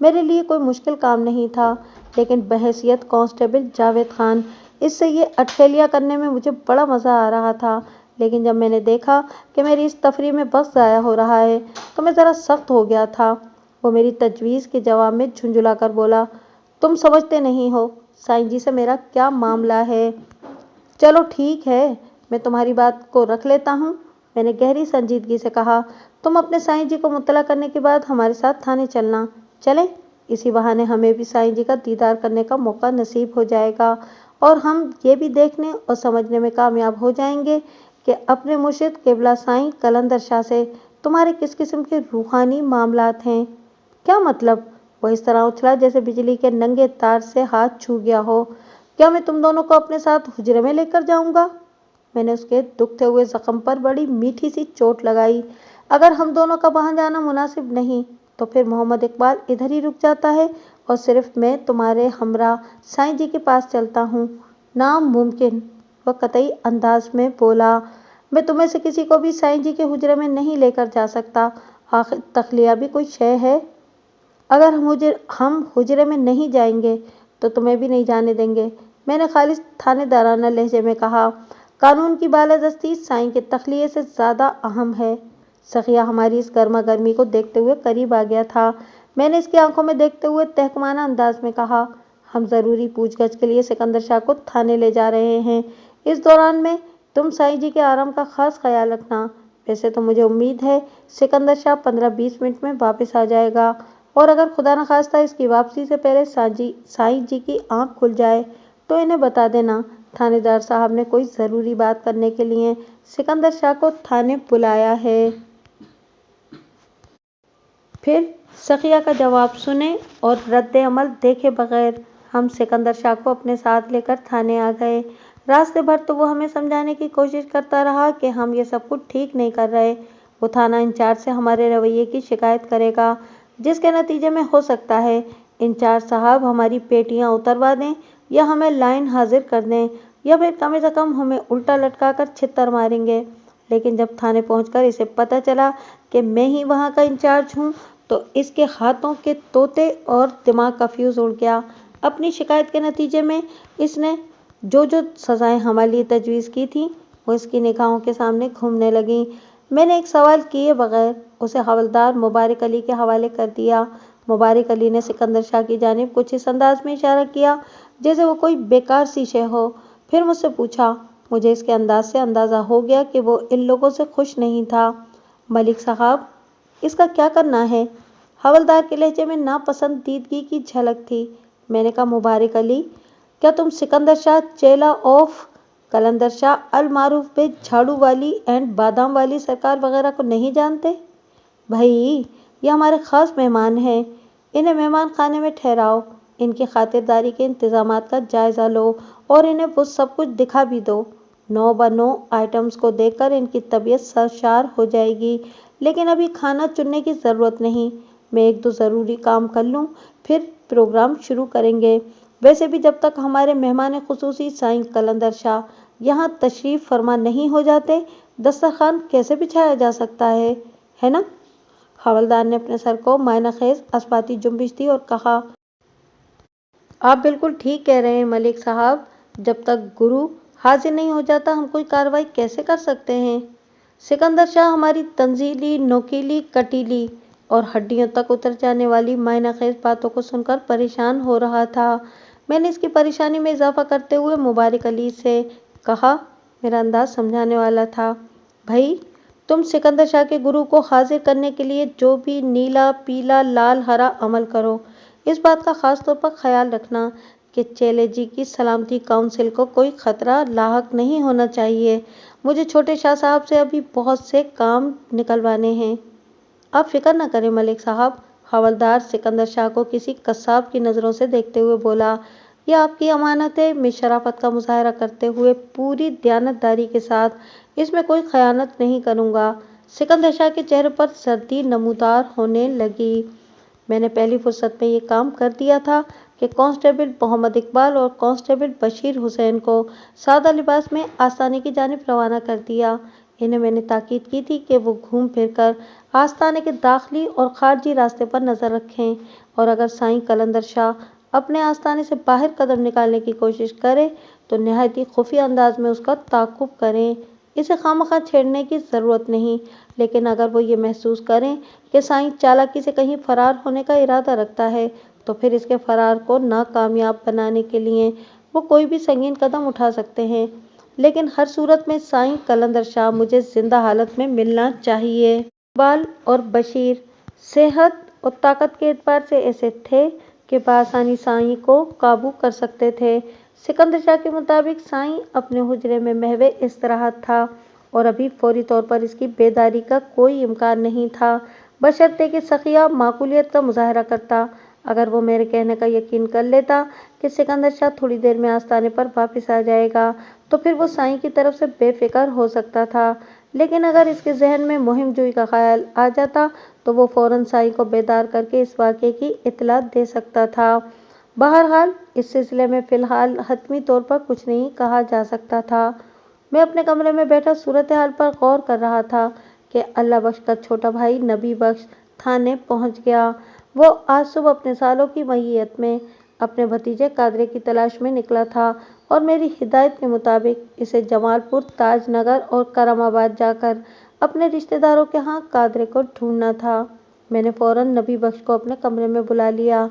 Speaker 1: میرے لیے کوئی مشکل کام نہیں تھا، لیکن بحیثیت کانسٹیبل جاوید خان اس سے یہ اٹکھیلیاں کرنے میں مجھے بڑا مزہ آ رہا تھا۔ لیکن جب میں نے دیکھا کہ میری اس تفریح میں وقت ضائع ہو رہا ہے تو میں ذرا سخت ہو گیا تھا۔ وہ میری تجویز کے جواب میں جھنجھلا کر بولا، تم سمجھتے نہیں ہو سائیں جی سے میرا کیا معاملہ ہے۔ چلو ٹھیک ہے، میں تمہاری بات کو رکھ لیتا ہوں، میں نے گہری سنجیدگی سے کہا۔ تم اپنے سائیں جی کو مطلع کرنے کے بعد ہمارے ساتھ تھانے چلنا۔ چلیں، اسی بہانے ہمیں بھی سائیں جی کا دیدار کرنے کا موقع نصیب ہو جائے گا اور ہم یہ بھی دیکھنے اور سمجھنے میں کامیاب ہو جائیں گے کہ اپنے مرشد قبلہ سائیں قلندر شاہ سے تمہارے کس قسم کے روحانی معاملات ہیں۔ کیا مطلب؟ وہ اس طرح اچھلا جیسے بجلی کے ننگے تار سے ہاتھ چھو گیا ہو۔ کیا میں تم دونوں کو اپنے ساتھ حجرے میں لے کر جاؤں گا؟ میں نے اس کے دکھتے ہوئے زخم پر بڑی میٹھی سی چوٹ لگائی۔ اگر ہم دونوں کا وہاں جانا مناسب نہیں تو پھر محمد اقبال ادھر ہی رک جاتا ہے اور صرف میں تمہارے ہمراہ سائیں جی کے پاس چلتا ہوں۔ ناممکن، وہ قطعی انداز میں بولا۔ میں تمہیں سے کسی کو بھی سائیں جی کے حجرے میں نہیں لے کر جا سکتا۔ آخر تخلیہ بھی کوئی شے ہے۔ اگر ہم حجرے میں نہیں جائیں گے تو تمہیں بھی نہیں جانے دیں گے، میں نے خالص تھانے دارانہ لہجے میں کہا۔ قانون کی بالادستی سائیں کے تخلیے سے زیادہ اہم ہے۔ سخیہ ہماری اس گرما گرمی کو دیکھتے ہوئے قریب آ گیا تھا۔ میں نے اس کی آنکھوں میں دیکھتے ہوئے تحکمانہ انداز میں کہا، ہم ضروری پوچھ گچھ کے لیے سکندر شاہ کو تھانے لے جا رہے ہیں۔ اس دوران میں تم سائیں جی کے آرام کا خاص خیال رکھنا۔ ویسے تو مجھے امید ہے سکندر شاہ 15-20 منٹ میں واپس آ جائے گا، اور اگر خدا نخواستہ اس کی واپسی سے پہلے سائیں جی کی آنکھ کھل جائے تو انہیں بتا دینا تھانے دار صاحب نے کوئی ضروری بات کرنے کے لیے سکندر شاہ کو تھانے بلایا ہے۔ پھر سخیہ کا جواب سنے اور رد عمل دیکھے بغیر ہم سکندر شاہ کو اپنے ساتھ لے کر تھانے آ گئے۔ راستے بھر تو وہ ہمیں سمجھانے کی کوشش کرتا رہا کہ ہم یہ سب کچھ ٹھیک نہیں کر رہے۔ وہ تھانہ انچارج سے ہمارے رویے کی شکایت کرے گا، جس کے نتیجے میں ہو سکتا ہے انچارج صاحب ہماری پیٹیاں اتروا دیں یا ہمیں لائن حاضر کر دیں، یا پھر کم از کم ہمیں الٹا لٹکا کر چھتر ماریں گے۔ لیکن جب تھانے پہنچ کر اسے پتہ چلا کہ میں ہی وہاں کا انچارج ہوں تو اس کے ہاتھوں کے طوطے اور دماغ کا فیوز اڑ گیا۔ اپنی شکایت کے نتیجے میں اس نے جو سزائیں ہمارے لیے تجویز کی تھیں وہ اس کی نگاہوں کے سامنے گھومنے لگیں۔ میں نے ایک سوال کیے بغیر اسے حوالدار مبارک علی کے حوالے کر دیا۔ مبارک علی نے سکندر شاہ کی جانب کچھ اس انداز میں اشارہ کیا جیسے وہ کوئی بیکار سی شے ہو، پھر مجھ سے پوچھا۔ مجھے اس کے انداز سے اندازہ ہو گیا کہ وہ ان لوگوں سے خوش نہیں تھا۔ ملک صاحب، اس کا کیا کرنا ہے؟ حوالدار کے لہجے میں ناپسندیدگی کی جھلک تھی۔ میں نے کہا، مبارک علی، کیا تم سکندر شاہ چیلا آف قلندر شاہ المعروف بے جھاڑو والی اینڈ بادام والی سرکار وغیرہ کو نہیں جانتے؟ بھائی، یہ ہمارے خاص مہمان ہیں، انہیں مہمان خانے میں ٹھہراؤ، ان کی خاطرداری کے انتظامات کا جائزہ لو اور انہیں وہ سب کچھ دکھا بھی دو۔ 9 بہ 9 آئٹمز کو دیکھ کر ان کی طبیعت سرشار ہو جائے گی، لیکن ابھی کھانا چننے کی ضرورت نہیں۔ میں 1-2 ضروری کام کر لوں، پھر پروگرام شروع کریں گے۔ ویسے بھی جب تک ہمارے مہمان خصوصی سائیں قلندر شاہ یہاں تشریف فرما نہیں ہو جاتے دسترخوان کیسے بچھایا جا سکتا ہے نا؟ حوالدار نے اپنے سر کو معنی خیز اثباتی جنبش دی اور کہا، آپ بالکل ٹھیک کہہ رہے ہیں ملک صاحب، جب تک گرو حاضر نہیں ہو جاتا ہم کوئی کارروائی کیسے کر سکتے ہیں؟ سکندر شاہ ہماری تنزیلی، نوکیلی، کٹیلی اور ہڈیوں تک اتر جانے والی معنی خیز باتوں کو سن کر پریشان ہو رہا تھا۔ میں نے اس کی پریشانی میں اضافہ کرتے ہوئے مبارک علی سے کہا، میرا انداز سمجھانے والا تھا، بھائی تم سکندر شاہ کے گرو کو حاضر کرنے کے لیے جو بھی نیلا، پیلا، لال، ہرا عمل کرو، اس بات کا خاص طور پر خیال رکھنا کہ چیلے جی کی سلامتی کونسل کو کوئی خطرہ لاحق نہیں ہونا چاہیے۔ مجھے چھوٹے شاہ صاحب سے ابھی بہت سے کام نکلوانے ہیں۔ آپ فکر نہ کریں ملک صاحب، حوالدار سکندر شاہ کو کسی قصاب کی نظروں سے دیکھتے ہوئے بولا، یہ آپ کی امانت ہے، میں شرافت کا مظاہرہ کرتے ہوئے پوری دیانتداری کے ساتھ اس میں کوئی خیانت نہیں کروں گا۔ سکندر شاہ کے چہرے پر سردی نمودار ہونے لگی۔ میں نے پہلی فرصت میں یہ کام کر دیا تھا کہ کانسٹیبل محمد اقبال اور کانسٹیبل بشیر حسین کو سادہ لباس میں آستانے کی جانب روانہ کر دیا۔ انہیں میں نے تاکید کی تھی کہ وہ گھوم پھر کر آستانے کے داخلی اور خارجی راستے پر نظر رکھیں، اور اگر سائیں قلندر شاہ اپنے آستانے سے باہر قدم نکالنے کی کوشش کرے تو نہایت ہی خفیہ انداز میں اس کا تعاقب کریں۔ اسے خواہ چھیڑنے کی ضرورت نہیں، لیکن اگر وہ یہ محسوس کریں کہ سائیں چالاکی سے کہیں فرار ہونے کا ارادہ رکھتا ہے تو پھر اس کے فرار کو ناکامیاب بنانے کے لیے وہ کوئی بھی سنگین قدم اٹھا سکتے ہیں، لیکن ہر صورت میں سائیں قلندر شاہ مجھے زندہ حالت میں ملنا چاہیے۔ اقبال اور بشیر صحت اور طاقت کے اعتبار سے ایسے تھے کہ بآسانی سائیں کو قابو کر سکتے تھے۔ سکندر شاہ کے مطابق سائیں اپنے حجرے میں محو استراحت تھا اور ابھی فوری طور پر اس کی بیداری کا کوئی امکان نہیں تھا، بشرطے کہ سخیہ معقولیت کا مظاہرہ کرتا۔ اگر وہ میرے کہنے کا یقین کر لیتا کہ سکندر شاہ تھوڑی دیر میں آستانے پر واپس آ جائے گا تو پھر وہ سائیں کی طرف سے بے فکر ہو سکتا تھا، لیکن اگر اس کے ذہن میں مہم جوئی کا خیال آ جاتا تو وہ فوراً سائیں کو بیدار کر کے اس واقعے کی اطلاع دے سکتا تھا۔ بہرحال اس سلسلے میں فی الحال حتمی طور پر کچھ نہیں کہا جا سکتا تھا۔ میں اپنے کمرے میں بیٹھا صورتحال پر غور کر رہا تھا کہ اللہ بخش کا چھوٹا بھائی نبی بخش تھانے پہنچ گیا۔ وہ آج صبح اپنے سالوں کی معیت میں اپنے بھتیجے قادرے کی تلاش میں نکلا تھا اور میری ہدایت کے مطابق اسے جمال پور، تاج نگر اور کرم آباد جا کر اپنے رشتہ داروں کے ہاں قادرے کو ڈھونڈنا تھا۔ میں نے فوراً نبی بخش کو اپنے کمرے میں بلا لیا۔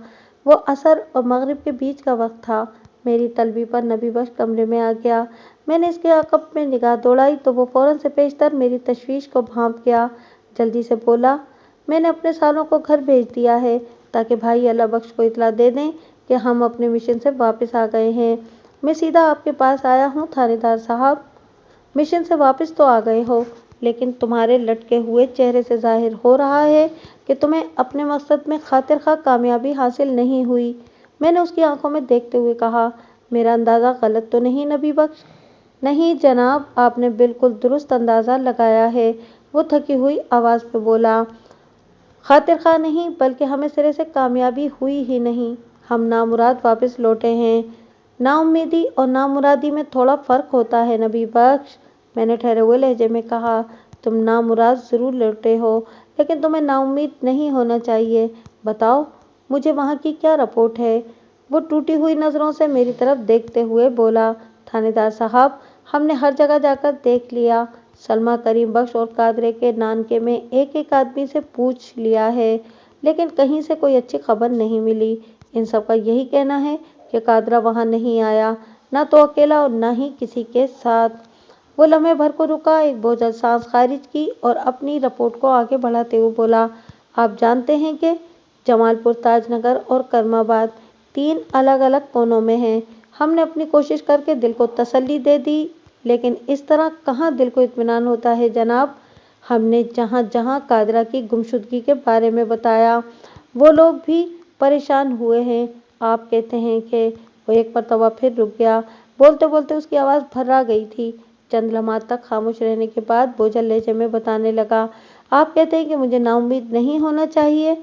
Speaker 1: وہ عصر اور مغرب کے بیچ کا وقت تھا۔ میری طلبی پر نبی بخش کمرے میں آ گیا۔ میں نے اس کے عقب میں نگاہ دوڑائی تو وہ فوراً سے پیشتر میری تشویش کو بھانپ گیا۔ جلدی سے بولا، میں نے اپنے سالوں کو گھر بھیج دیا ہے تاکہ بھائی اللہ بخش کو اطلاع دے دیں کہ ہم اپنے مشن سے واپس آ گئے ہیں۔ میں سیدھا آپ کے پاس آیا ہوں تھانے دار صاحب۔ مشن سے واپس تو آ گئے ہو، لیکن تمہارے لٹکے ہوئے چہرے سے ظاہر ہو رہا ہے کہ تمہیں اپنے مقصد میں خاطر خواہ کامیابی حاصل نہیں ہوئی۔ میں نے اس کی آنکھوں میں دیکھتے ہوئے کہا، میرا اندازہ غلط تو نہیں نبی بخش؟ نہیں جناب، آپ نے بالکل درست اندازہ لگایا ہے، وہ تھکی ہوئی آواز میں بولا۔ خاطر خواہ نہیں بلکہ ہمیں سرے سے کامیابی ہوئی ہی نہیں، ہم نامراد واپس لوٹے ہیں۔ نا امیدی اور نامرادی میں تھوڑا فرق ہوتا ہے نبی بخش، میں نے ٹھہرے ہوئے لہجے میں کہا۔ تم نامراد ضرور لوٹے ہو، لیکن تمہیں نا امید نہیں ہونا چاہیے۔ بتاؤ مجھے وہاں کی کیا رپورٹ ہے؟ وہ ٹوٹی ہوئی نظروں سے میری طرف دیکھتے ہوئے بولا۔ تھانے دار صاحب، ہم نے ہر جگہ جا کر دیکھ لیا، سلمیٰ، کریم بخش اور قادرے کے نانکے میں ایک ایک آدمی سے پوچھ لیا ہے، لیکن کہیں سے کوئی اچھی خبر نہیں ملی۔ ان سب کا یہی کہنا ہے کہ قادرہ وہاں نہیں آیا، نہ تو اکیلا اور نہ ہی کسی کے ساتھ۔ وہ لمحے بھر کو رکا، ایک بوجھل سانس خارج کی اور اپنی رپورٹ کو آگے بڑھاتے ہوئے بولا، آپ جانتے ہیں کہ جمال پور، تاج نگر اور کرم آباد تین الگ الگ کونوں میں ہیں۔ ہم نے اپنی کوشش کر کے دل کو تسلی دے دی، لیکن اس طرح کہاں دل کو اطمینان ہوتا ہے جناب۔ ہم نے جہاں جہاں قادرہ کی گمشدگی کے بارے میں بتایا، وہ لوگ بھی پریشان ہوئے ہیں۔ آپ کہتے ہیں کہ وہ ایک مرتبہ پھر رک گیا، بولتے بولتے اس کی آواز بھرا گئی تھی۔ چند لمحات تک خاموش رہنے کے بعد بوجھل لہجے میں بتانے لگا، آپ کہتے ہیں کہ مجھے نا امید نہیں ہونا چاہیے،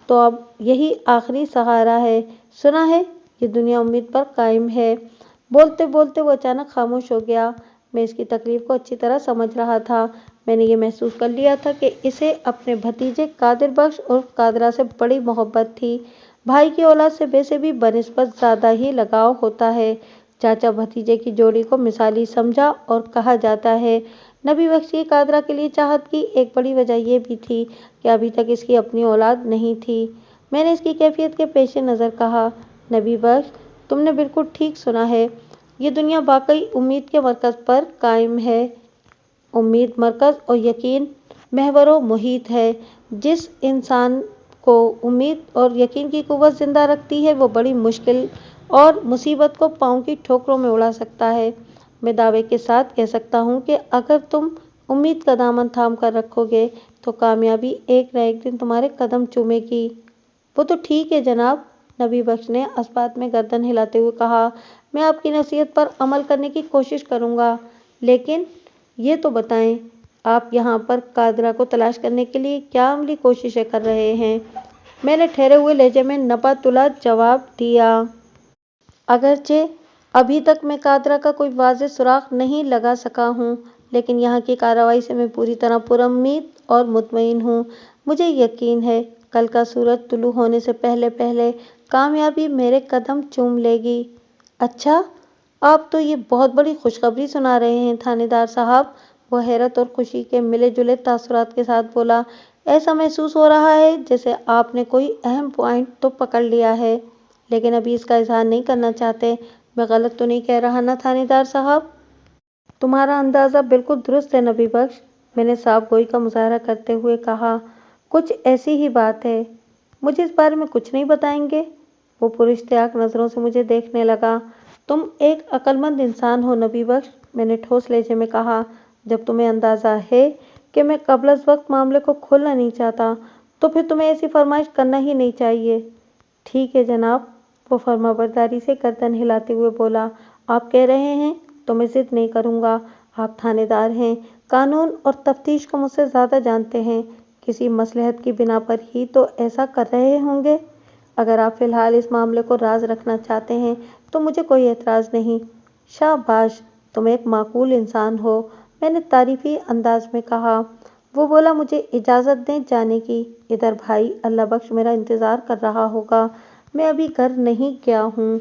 Speaker 1: تو اب یہی آخری سہارا ہے۔ سنا ہے یہ دنیا امید پر قائم ہے۔ بولتے بولتے وہ اچانک خاموش ہو گیا۔ میں اس کی تقریر کو اچھی طرح سمجھ رہا تھا۔ میں نے یہ محسوس کر لیا تھا کہ اسے اپنے بھتیجے قادر بخش اور قادرہ سے بڑی محبت تھی۔ بھائی کی اولاد سے ویسے بھی بنسبت زیادہ ہی لگاؤ ہوتا ہے۔ چاچا بھتیجے کی جوڑی کو مثالی سمجھا اور کہا جاتا ہے۔ نبی بخش کی قادرہ کے لیے چاہت کی ایک بڑی وجہ یہ بھی تھی کہ ابھی تک اس کی اپنی اولاد نہیں تھی۔ میں نے اس کی کیفیت کے پیش نظر کہا، نبی بخش، تم نے بالکل ٹھیک سنا ہے، یہ دنیا واقعی امید کے مرکز پر قائم ہے۔ امید مرکز اور یقین محور و محیط ہے۔ جس انسان کو امید اور یقین کی قوت زندہ رکھتی ہے وہ بڑی مشکل اور مصیبت کو پاؤں کی ٹھوکروں میں اڑا سکتا ہے۔ میں دعوے کے ساتھ کہہ سکتا ہوں کہ اگر تم امید کا دامن تھام کر رکھو گے تو کامیابی ایک نہ ایک دن تمہارے قدم چومے گی۔ وہ تو ٹھیک ہے جناب، نبی بخش نے اثبات میں گردن ہلاتے ہوئے کہا، میں آپ کی نصیحت پر عمل کرنے کی کوشش کروں گا، لیکن یہ تو بتائیں آپ یہاں پر قادرہ کو تلاش کرنے کے لیے کیا عملی کوششیں کر رہے ہیں؟ میں نے ٹھہرے ہوئے لہجے میں نپا تلا جواب دیا۔ اگرچہ ابھی تک میں قادرہ کا کوئی واضح سراغ نہیں لگا سکا ہوں، لیکن یہاں کی کارروائی سے میں پوری طرح پرامید اور مطمئن ہوں۔ مجھے یقین ہے کل کا سورج طلوع ہونے سے پہلے پہلے کامیابی میرے قدم چوم لے گی۔ اچھا، آپ تو یہ بہت بڑی خوشخبری سنا رہے ہیں تھانے دار صاحب، وہ حیرت اور خوشی کے ملے جلے تاثرات کے ساتھ بولا۔ ایسا محسوس ہو رہا ہے جیسے آپ نے کوئی اہم پوائنٹ تو پکڑ لیا ہے، لیکن ابھی اس کا اظہار نہیں کرنا چاہتے۔ میں غلط تو نہیں کہہ رہا نا تھانے دار صاحب؟ تمہارا اندازہ بالکل درست ہے نبی بخش، میں نے صاف گوئی کا مظاہرہ کرتے ہوئے کہا۔ کچھ ایسی ہی بات ہے، مجھے اس بارے میں کچھ نہیں بتائیں گے؟ وہ پراشتیاق نظروں سے مجھے دیکھنے لگا۔ تم ایک عقل مند انسان ہو نبی بخش، میں نے ٹھوس لہجے میں کہا۔ جب تمہیں اندازہ ہے کہ میں قبل از وقت معاملے کو کھولنا نہیں چاہتا تو پھر تمہیں ایسی فرمائش کرنا ہی نہیں چاہیے۔ ٹھیک ہے جناب، وہ فرمانبرداری سے گردن ہلاتے ہوئے بولا۔ آپ کہہ رہے ہیں تو میں ضد نہیں کروں گا۔ آپ تھانے دار ہیں، قانون اور تفتیش کو مجھ سے زیادہ جانتے ہیں، کسی مصلحت کی بنا پر ہی تو ایسا کر رہے ہوں گے۔ اگر آپ فی الحال اس معاملے کو راز رکھنا چاہتے ہیں تو مجھے کوئی اعتراض نہیں۔ شاباش، تم ایک معقول انسان ہو، میں نے تعریفی انداز میں کہا۔ وہ بولا، مجھے اجازت دیں جانے کی، ادھر بھائی اللہ بخش میرا انتظار کر رہا ہوگا، میں ابھی گھر نہیں گیا ہوں۔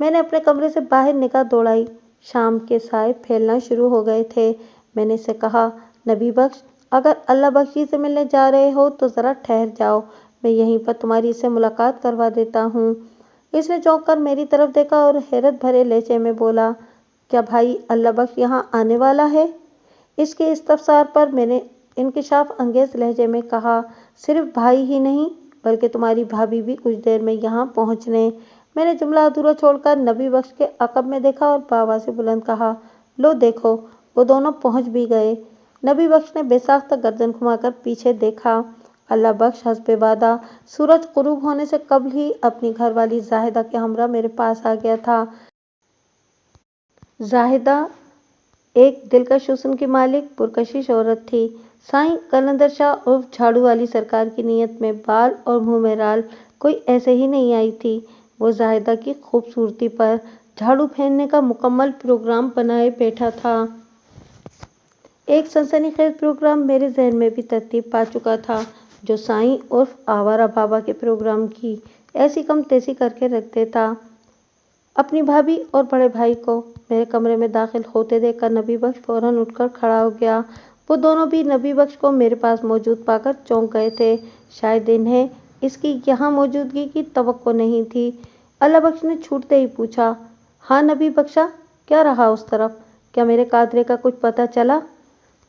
Speaker 1: میں نے اپنے کمرے سے باہر نگاہ دوڑائی، شام کے سائے پھیلنا شروع ہو گئے تھے۔ میں نے اس سے کہا، نبی بخش اگر اللہ بخش جی سے ملنے جا رہے ہو تو ذرا ٹھہر جاؤ، میں یہیں پر تمہاری اس سے ملاقات کروا دیتا ہوں۔ اس نے چونک کر میری طرف دیکھا اور حیرت بھرے لہجے میں بولا، کیا بھائی اللہ بخش یہاں آنے والا ہے؟ اس کے استفسار پر میں نے انکشاف انگیز لہجے میں کہا، صرف بھائی ہی نہیں بلکہ تمہاری بھابھی بھی کچھ دیر میں یہاں پہنچ لیں۔ میں نے جملہ ادھورا چھوڑ کر نبی بخش کے عقب میں دیکھا اور بآواز بلند کہا، لو دیکھو، وہ دونوں پہنچ بھی گئے۔ نبی بخش نے بے ساختہ گردن گھما کر پیچھے دیکھا۔ اللہ بخش حسب وعدہ سورج غروب ہونے سے قبل ہی اپنی گھر والی زاہدہ کے ہمراہ میرے پاس آ گیا تھا۔ زاہدہ ایک دلکش حسن کی مالک، پرکشش عورت تھی۔ سائیں قلندر شاہ عرف جھاڑو والی سرکار کی نیت میں بال اور منہ میں رال کوئی ایسے ہی نہیں آئی تھی۔ وہ زاہدہ کی خوبصورتی پر جھاڑو پھیرنے کا مکمل پروگرام بنائے بیٹھا تھا۔ ایک سنسنی خیز پروگرام میرے ذہن میں بھی ترتیب پا چکا تھا، جو سائیں عرف آوارہ بابا کے پروگرام کی ایسی کم تیزی کر کے رکھ دیتا۔ اپنی بھابھی اور بڑے بھائی کو میرے کمرے میں داخل ہوتے دیکھ کر نبی بخش فوراً اٹھ کر کھڑا ہو گیا۔ وہ دونوں بھی نبی بخش کو میرے پاس موجود پا کر چونک گئے تھے، شاید انہیں اس کی یہاں موجودگی کی توقع نہیں تھی۔ اللہ بخش نے چھوٹتے ہی پوچھا، ہاں نبی بخشا، کیا رہا اس طرف؟ کیا میرے قادرے کا کچھ پتہ چلا؟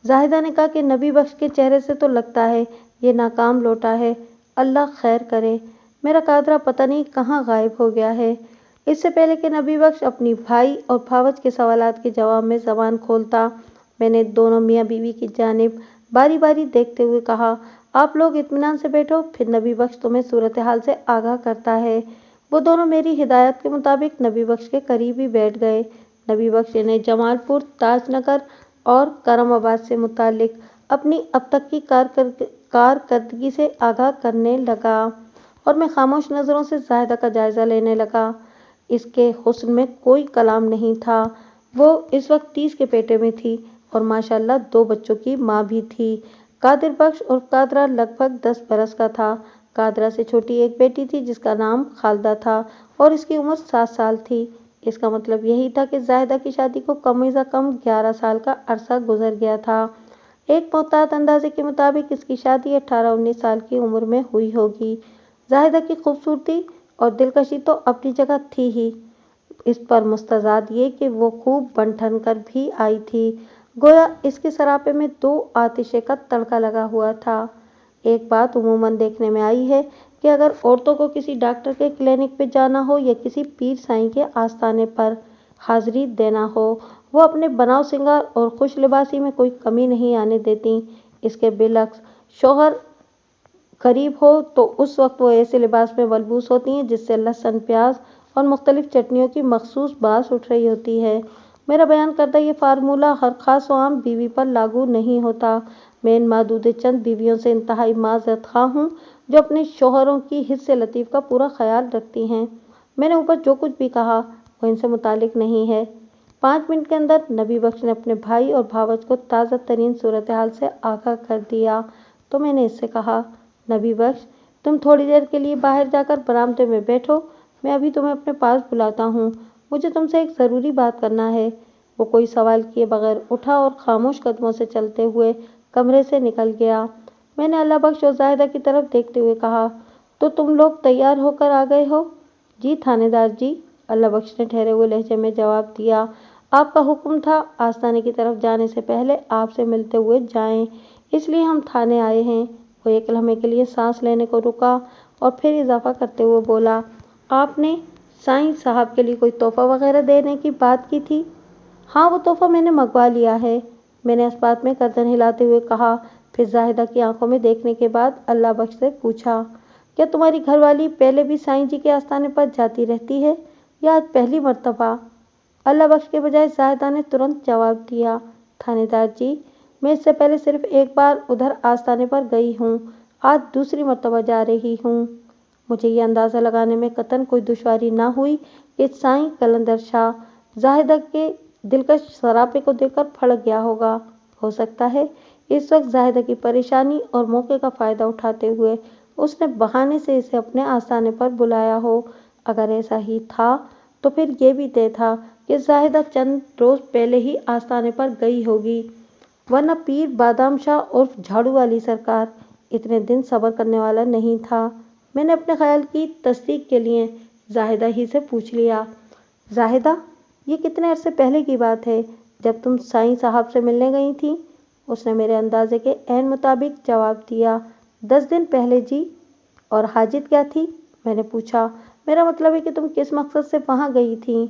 Speaker 1: زاہدہ نے کہا کہ نبی بخش کے چہرے سے تو لگتا ہے یہ ناکام لوٹا ہے، اللہ خیر کرے، میرا قادرہ پتہ نہیں کہاں غائب ہو گیا ہے۔ اس سے پہلے کہ نبی بخش اپنی بھائی اور بھاوج کے سوالات کے جواب میں زبان کھولتا، میں نے دونوں میاں بیوی کی جانب باری باری دیکھتے ہوئے کہا، آپ لوگ اطمینان سے بیٹھو، پھر نبی بخش تمہیں صورتحال سے آگاہ کرتا ہے۔ وہ دونوں میری ہدایت کے مطابق نبی بخش کے قریب ہی بیٹھ گئے۔ نبی بخش انہیں جمال پور، تاج نگر اور کرم آباد سے متعلق اپنی اب تک کی کارکردگی سے آگاہ کرنے لگا اور میں خاموش نظروں سے زاہدہ کا جائزہ لینے لگا۔ اس کے حسن میں کوئی کلام نہیں تھا۔ وہ اس وقت 30 کے پیٹے میں تھی اور ماشاءاللہ 2 بچوں کی ماں بھی تھی۔ قادر بخش اور قادرہ لگ بھگ 10 برس کا تھا۔ قادرہ سے چھوٹی ایک بیٹی تھی جس کا نام خالدہ تھا اور اس کی عمر 7 سال تھی۔ اس کا مطلب یہی تھا کہ زاہدہ کی شادی کو کم از کم 11 سال کا عرصہ گزر گیا تھا۔ ایک محتاط اندازے کے مطابق اس کی شادی 18-19 سال کی عمر میں ہوئی ہوگی۔ زاہدہ کی خوبصورتی اور دلکشی تو اپنی جگہ تھی ہی، اس پر مستزاد یہ کہ وہ خوب بن ٹھن کر بھی آئی تھی، گویا اس کے سراپے میں 2 آتشیں کا تڑکا لگا ہوا تھا۔ ایک بات عموماً دیکھنے میں آئی ہے کہ اگر عورتوں کو کسی ڈاکٹر کے کلینک پہ جانا ہو یا کسی پیر سائیں کے آستانے پر حاضری دینا ہو، وہ اپنے بناؤ سنگار اور خوش لباسی میں کوئی کمی نہیں آنے دیتیں۔ اس کے بالعکس شوہر غریب ہو تو اس وقت وہ ایسے لباس میں ملبوس ہوتی ہیں جس سے لہسن، پیاز اور مختلف چٹنیوں کی مخصوص باس اٹھ رہی ہوتی ہے۔ میرا بیان کردہ یہ فارمولہ ہر خاص و عام بیوی پر لاگو نہیں ہوتا۔ میں ان معدود چند بیویوں سے انتہائی معذرت خواہ ہوں جو اپنے شوہروں کی حس لطیف کا پورا خیال رکھتی ہیں۔ میں نے اوپر جو کچھ بھی کہا وہ ان سے متعلق نہیں ہے۔ 5 منٹ کے اندر نبی بخش نے اپنے بھائی اور بھاوج کو تازہ ترین صورتحال سے آگاہ کر دیا تو میں نے اس سے کہا، نبی بخش، تم تھوڑی دیر کے لیے باہر جا کر برآمدے میں بیٹھو، میں ابھی تمہیں اپنے پاس بلاتا ہوں، مجھے تم سے ایک ضروری بات کرنا ہے۔ وہ کوئی سوال کیے بغیر اٹھا اور خاموش قدموں سے چلتے ہوئے کمرے سے نکل گیا۔ میں نے اللہ بخش اور زاہدہ کی طرف دیکھتے ہوئے کہا، تو تم لوگ تیار ہو کر آ گئے ہو؟ جی تھانے دار جی، اللہ بخش نے ٹھہرے ہوئے لہجے میں جواب دیا۔ آپ کا حکم تھا آستانے کی طرف جانے سے پہلے آپ سے ملتے ہوئے جائیں، اس لیے ہم تھانے آئے ہیں۔ وہ ایک لمحے کے لیے سانس لینے کو رکا اور پھر اضافہ کرتے ہوئے بولا، آپ نے سائیں صاحب کے لیے کوئی تحفہ وغیرہ دینے کی بات کی تھی؟ ہاں، وہ تحفہ میں نے منگوا لیا ہے، میں نے اس بات میں گردن ہلاتے ہوئے کہا، پھر زاہدہ کی آنکھوں میں دیکھنے کے بعد اللہ بخش سے پوچھا، کیا تمہاری گھر والی پہلے بھی سائیں جی کے آستانے پر جاتی رہتی ہے یا آج پہلی مرتبہ؟ اللہ بخش کے بجائے زاہدہ نے ترنت جواب دیا، تھانے دار جی، میں اس سے پہلے صرف ایک بار ادھر آستانے پر گئی ہوں، آج دوسری مرتبہ جا رہی ہوں۔ مجھے یہ اندازہ لگانے میں قطعاً کوئی دشواری نہ ہوئی کہ سائیں قلندر شاہ زاہدہ کے دلکش سراپے کو دیکھ کر پھڑک گیا ہوگا۔ ہو سکتا ہے اس وقت زاہدہ کی پریشانی اور موقع کا فائدہ اٹھاتے ہوئے اس نے بہانے سے اسے اپنے آستانے پر بلایا ہو۔ اگر ایسا ہی تھا تو پھر یہ بھی طے تھا کہ زاہدہ چند روز پہلے ہی آستانے پر گئی ہوگی، ورنہ پیر بادام شاہ عرف جھاڑو والی سرکار اتنے دن صبر کرنے والا نہیں تھا۔ میں نے اپنے خیال کی تصدیق کے لیے زاہدہ ہی سے پوچھ لیا، زاہدہ، یہ کتنے عرصے پہلے کی بات ہے جب تم سائیں صاحب سے ملنے گئی تھی؟ اس نے میرے اندازے کے عین مطابق جواب دیا، 10 دن پہلے جی۔ اور حاجت کیا تھی؟ میں نے پوچھا، میرا مطلب ہے کہ تم کس مقصد سے وہاں گئی تھی؟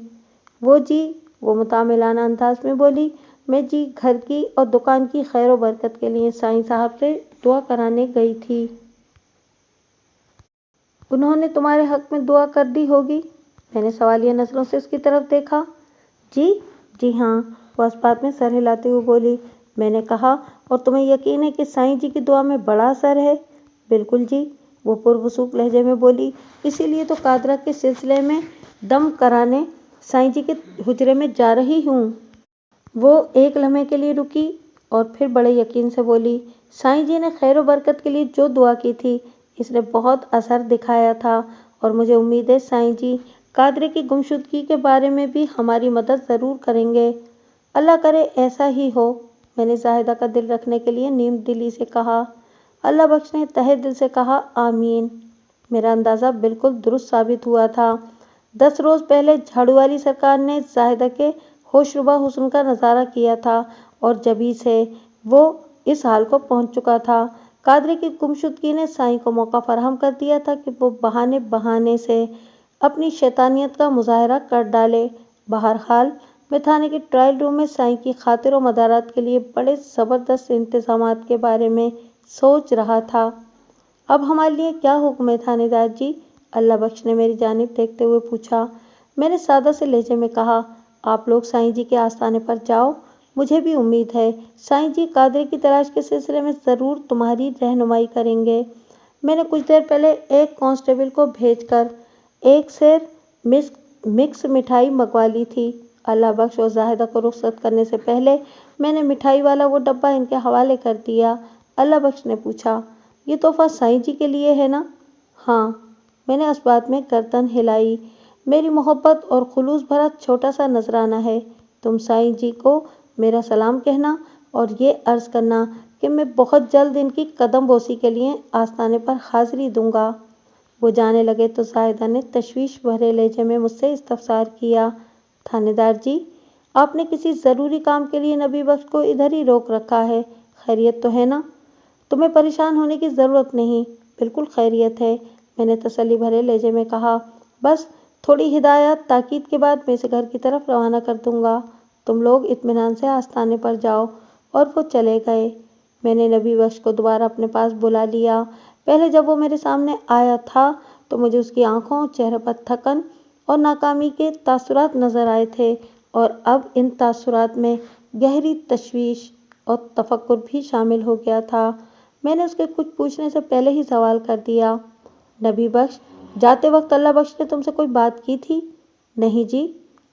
Speaker 1: وہ متعاملانہ انداز میں بولی، میں جی گھر کی اور دکان کی خیر و برکت کے لیے سائیں صاحب سے دعا کرانے گئی تھی۔ انہوں نے تمہارے حق میں دعا کر دی ہوگی؟ میں نے سوالیہ نظروں سے اس کی طرف دیکھا۔ جی ہاں، وہ اس بات میں سر ہلاتے ہوئے بولی۔ میں نے کہا، اور تمہیں یقین ہے کہ سائیں جی کی دعا میں بڑا اثر ہے؟ بالکل جی، وہ پروسوکھ لہجے میں بولی، اسی لیے تو قادرہ کے سلسلے میں دم کرانے سائیں جی کے حجرے میں جا رہی ہوں۔ وہ ایک لمحے کے لیے رکی اور پھر بڑے یقین سے بولی، سائیں جی نے خیر و برکت کے لیے جو دعا کی تھی اس نے بہت اثر دکھایا تھا، اور مجھے امید ہے سائیں جی قادرے کی گمشدگی کے بارے میں بھی ہماری مدد ضرور کریں گے۔ اللہ کرے ایسا ہی ہو، میں نے زاہدہ کا دل رکھنے کے لیے نیم دلی سے کہا۔ اللہ بخش نے تہہ دل سے کہا، آمین۔ میرا اندازہ بالکل درست ثابت ہوا تھا۔ 10 روز پہلے جھاڑو والی سرکار نے زاہدہ کے ہوش ربا حسن کا نظارہ کیا تھا اور جبھی سے وہ اس حال کو پہنچ چکا تھا۔ قادرے کی گمشدگی نے سائیں کو موقع فراہم کر دیا تھا کہ وہ بہانے سے اپنی شیطانیت کا مظاہرہ کر ڈالے۔ بہرحال میں تھانے کے ٹرائل روم میں سائیں کی خاطر و مدارات کے لیے بڑے زبردست انتظامات کے بارے میں سوچ رہا تھا۔ اب ہمارے لیے کیا حکم ہے تھانے دار جی؟ اللہ بخش نے میری جانب دیکھتے ہوئے پوچھا۔ میں نے سادہ سے لہجے میں کہا، آپ لوگ سائیں جی کے آستانے پر جاؤ، مجھے بھی امید ہے سائیں جی قادرے کی تلاش کے سلسلے میں ضرور تمہاری رہنمائی کریں گے۔ میں نے کچھ دیر پہلے ایک کانسٹیبل کو بھیج کر ایک سیر مکس مٹھائی منگوا لی تھی۔ اللہ بخش اور زاہدہ کو رخصت کرنے سے پہلے میں نے مٹھائی والا وہ ڈبہ ان کے حوالے کر دیا۔ اللہ بخش نے پوچھا، یہ تحفہ سائیں جی کے لیے ہے نا؟ ہاں، میں نے اس بات میں گردن ہلائی، میری محبت اور خلوص بھرا چھوٹا سا نذرانہ ہے، تم سائیں جی کو میرا سلام کہنا اور یہ عرض کرنا کہ میں بہت جلد ان کی قدم بوسی کے لیے آستانے پر حاضری دوں گا۔ وہ جانے لگے تو زاہدہ نے تشویش بھرے لہجے میں مجھ سے استفسار کیا، تھانے دار جی، آپ نے کسی ضروری کام کے لیے نبی بخش کو ادھر ہی روک رکھا ہے، خیریت تو ہے نا؟ تمہیں پریشان ہونے کی ضرورت نہیں، بالکل خیریت ہے، میں نے تسلی بھرے لہجے میں کہا، بس تھوڑی ہدایات تاکید کے بعد میں اسے گھر کی طرف روانہ کر دوں گا، تم لوگ اطمینان سے آستانے پر جاؤ۔ اور وہ چلے گئے۔ میں نے نبی بخش کو دوبارہ اپنے پاس بلا لیا۔ پہلے جب وہ میرے سامنے آیا تھا تو مجھے اس کی آنکھوں، چہرے پر تھکن اور ناکامی کے تاثرات نظر آئے تھے، اور اب ان تاثرات میں گہری تشویش اور تفکر بھی شامل ہو گیا تھا۔ میں نے اس کے کچھ پوچھنے سے پہلے ہی سوال کر دیا، نبی بخش، جاتے وقت اللہ بخش نے تم سے کوئی بات کی تھی؟ نہیں جی،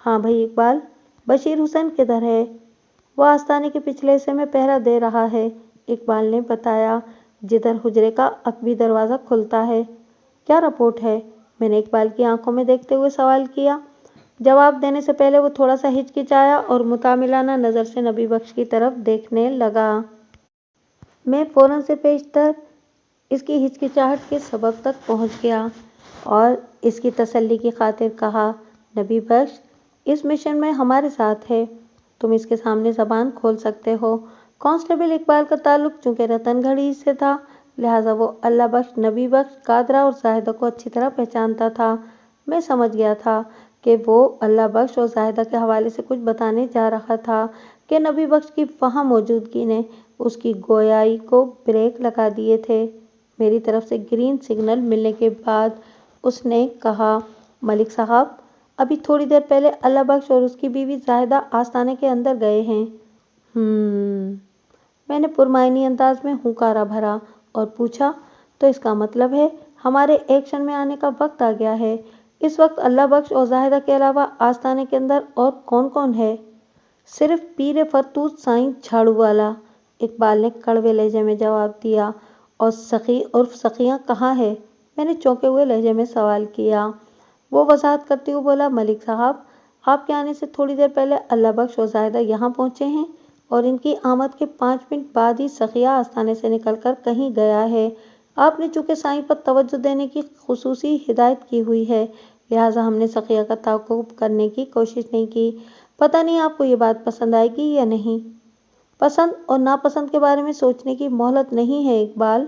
Speaker 1: ہاں بھائی اقبال، بشیر حسین کدھر ہے؟ وہ آستانے کے پچھلے حصے میں پہرا دے رہا ہے، اقبال نے بتایا، جدھر حجرے کا عقبی دروازہ کھلتا ہے۔ کیا رپورٹ ہے؟ میں نے اقبال کی آنکھوں میں دیکھتے ہوئے سوال کیا۔ جواب دینے سے پہلے وہ تھوڑا سا ہچکچایا اور متعاملانہ نظر سے نبی بخش کی طرف دیکھنے لگا۔ میں فوراً سے پیشتر اس کی ہچکچاہٹ کے سبب تک پہنچ گیا اور اس کی تسلی کی خاطر کہا، نبی بخش اس مشن میں ہمارے ساتھ ہے، تم اس کے سامنے زبان کھول سکتے ہو۔ کانسٹیبل اقبال کا تعلق چونکہ رتن گھڑی سے تھا، لہٰذا وہ اللہ بخش، نبی بخش، قادرہ اور زاہدہ کو اچھی طرح پہچانتا تھا۔ میں سمجھ گیا تھا کہ وہ اللہ بخش اور زاہدہ کے حوالے سے کچھ بتانے جا رہا تھا کہ نبی بخش کی وہاں موجودگی نے اس کی گویائی کو بریک لگا دیے تھے۔ میری طرف سے گرین سگنل ملنے کے بعد اس نے کہا، ملک صاحب، ابھی تھوڑی دیر پہلے اللہ بخش اور اس کی بیوی زاہدہ آستانے کے اندر گئے ہیں۔ میں نے پرمعنی انداز میں ہنکارا بھرا اور پوچھا، تو اس کا مطلب ہے ہمارے ایکشن میں آنے کا وقت آ گیا ہے۔ اس وقت اللہ بخش اور زاہدہ کے علاوہ آستانے کے اندر اور کون کون ہے؟ صرف پیر فرتوت سائیں جھاڑو والا، اقبال نے کڑوے لہجے میں جواب دیا۔ اور سخی عرف سخیاں کہاں ہے؟ میں نے چونکے ہوئے لہجے میں سوال کیا۔ وہ وضاحت کرتے ہوئے بولا، ملک صاحب، آپ کے آنے سے تھوڑی دیر پہلے اللہ بخش اور زاہدہ یہاں پہنچے ہیں اور ان کی آمد کے 5 منٹ بعد ہی سخیہ آستانے سے نکل کر کہیں گیا ہے۔ آپ نے چونکہ سائیں پر توجہ دینے کی خصوصی ہدایت کی ہوئی ہے، لہٰذا ہم نے سخیہ کا تعاقب کرنے کی کوشش نہیں کی۔ پتہ نہیں آپ کو یہ بات پسند آئے گی یا نہیں۔ پسند اور ناپسند کے بارے میں سوچنے کی مہلت نہیں ہے اقبال،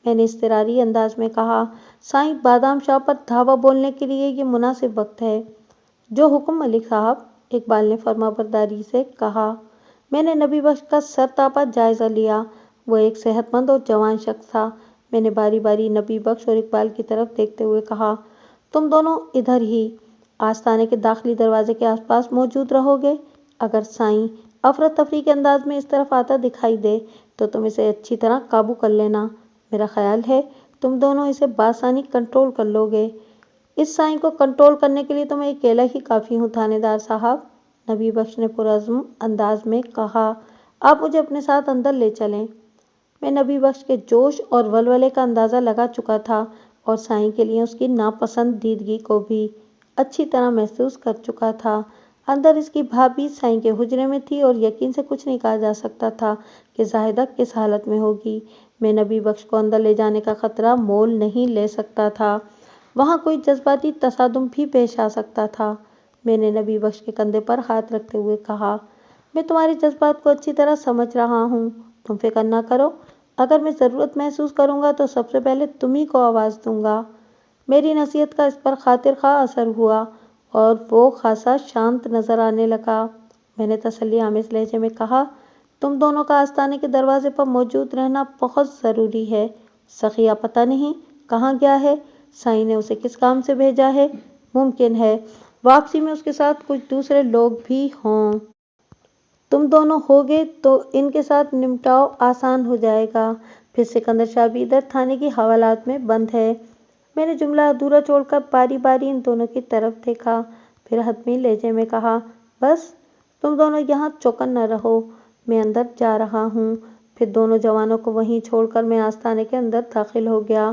Speaker 1: میں نے اضطراری انداز میں کہا۔ سائیں بادام شاہ پر دھاوا بولنے کے لیے یہ مناسب وقت ہے۔ جو حکم ملک صاحب، اقبال نے فرمانبرداری سے کہا۔ میں نے نبی بخش کا سرتاپا جائزہ لیا۔ وہ ایک صحت مند اور جوان شخص تھا۔ میں نے باری باری نبی بخش اور اقبال کی طرف دیکھتے ہوئے کہا، تم دونوں ادھر ہی آستانے کے داخلی دروازے کے آس پاس موجود رہو گے۔ اگر سائیں افراتفری کے انداز میں اس طرف آتا دکھائی دے تو تم اسے اچھی طرح قابو کر لینا۔ میرا خیال ہے تم دونوں اسے بآسانی کنٹرول کر لو گے۔ اس سائیں کو کنٹرول کرنے کے لیے تو میں اکیلا ہی کافی ہوں تھانے دار صاحب، نبی بخش نے پرعزم انداز میں کہا۔ آپ مجھے اپنے ساتھ اندر لے چلیں۔ میں نبی بخش کے جوش اور ولولے کا اندازہ لگا چکا تھا اور سائیں کے لیے اس کی ناپسندیدگی کو بھی اچھی طرح محسوس کر چکا تھا۔ اندر اس کی بھابھی سائیں کے حجرے میں تھی اور یقین سے کچھ نہیں کہا جا سکتا تھا کہ زاہدہ کس حالت میں ہوگی۔ میں نبی بخش کو اندر لے جانے کا خطرہ مول نہیں لے سکتا تھا، وہاں کوئی جذباتی تصادم بھی پیش آ سکتا تھا۔ میں نے نبی بخش کے کندھے پر ہاتھ رکھتے ہوئے کہا، میں تمہارے جذبات کو اچھی طرح سمجھ رہا ہوں، تم فکر نہ کرو، اگر میں ضرورت محسوس کروں گا تو سب سے پہلے تمہیں کو آواز دوں گا۔ میری نصیحت کا اس پر خاطر خواہ اثر ہوا اور وہ خاصا شانت نظر آنے لگا۔ میں نے تسلی آمیز لہجے میں کہا، تم دونوں کا آستانے کے دروازے پر موجود رہنا بہت ضروری ہے۔ سخیہ پتہ نہیں کہاں گیا ہے، سائیں نے اسے کس کام سے بھیجا ہے، ممکن ہے واپسی میں اس کے ساتھ کچھ دوسرے لوگ بھی ہوں۔ تم دونوں ہوگے تو ان کے ساتھ نمٹاؤ آسان ہو جائے گا۔ پھر سکندر شاہ بھی ادھر تھانے کی حوالات میں بند ہے۔ میں نے جملہ ادھورا چھوڑ کر باری باری ان دونوں کی طرف دیکھا، پھر حتمی لہجے میں کہا، بس تم دونوں یہاں چوکن نہ رہو، میں اندر جا رہا ہوں۔ پھر دونوں جوانوں کو وہیں چھوڑ کر میں آستانے کے اندر داخل ہو گیا۔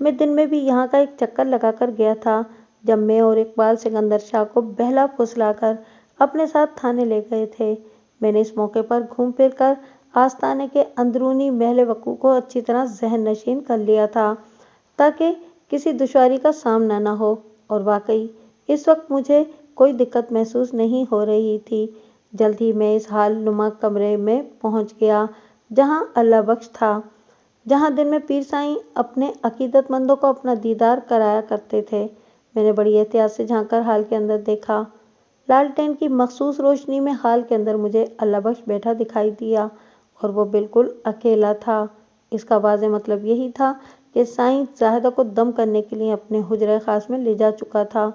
Speaker 1: میں دن میں بھی یہاں کا ایک چکر لگا کر گیا تھا، جب میں اور اقبال سکندر شاہ کو بہلا پھسلا کر اپنے ساتھ تھانے لے گئے تھے۔ میں نے اس موقع پر گھوم پھر کر آستانے کے اندرونی محل وقوع کو اچھی طرح ذہن نشین کر لیا تھا تاکہ کسی دشواری کا سامنا نہ ہو، اور واقعی اس وقت مجھے کوئی دقت محسوس نہیں ہو رہی تھی۔ جلد ہی میں اس حال نما کمرے میں پہنچ گیا جہاں اللہ بخش تھا، جہاں دن میں پیر سائیں اپنے عقیدت مندوں کو اپنا دیدار کرایا کرتے تھے۔ میں نے بڑی احتیاط سے جھانک کر حال کے اندر دیکھا۔ لالٹین کی مخصوص روشنی میں حال کے اندر مجھے اللہ بخش بیٹھا دکھائی دیا اور وہ بالکل اکیلا تھا۔ اس کا واضح مطلب یہی تھا کہ سائیں زاہدہ کو دم کرنے کے لیے اپنے حجرہ خاص میں لے جا چکا تھا۔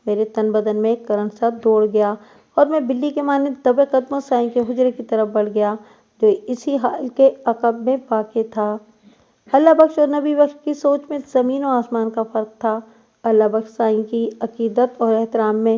Speaker 1: میرے تن بدن میں ایک کرنٹ سا دوڑ گیا اور میں بلی کے مانند دبے قدموں سائیں کے حجرے کی طرف بڑھ گیا جو اسی حال کے عقب میں واقع تھا۔ اللہ بخش اور نبی بخش کی سوچ میں زمین و آسمان کا فرق تھا۔ اللہ بخش سائیں کی عقیدت اور احترام میں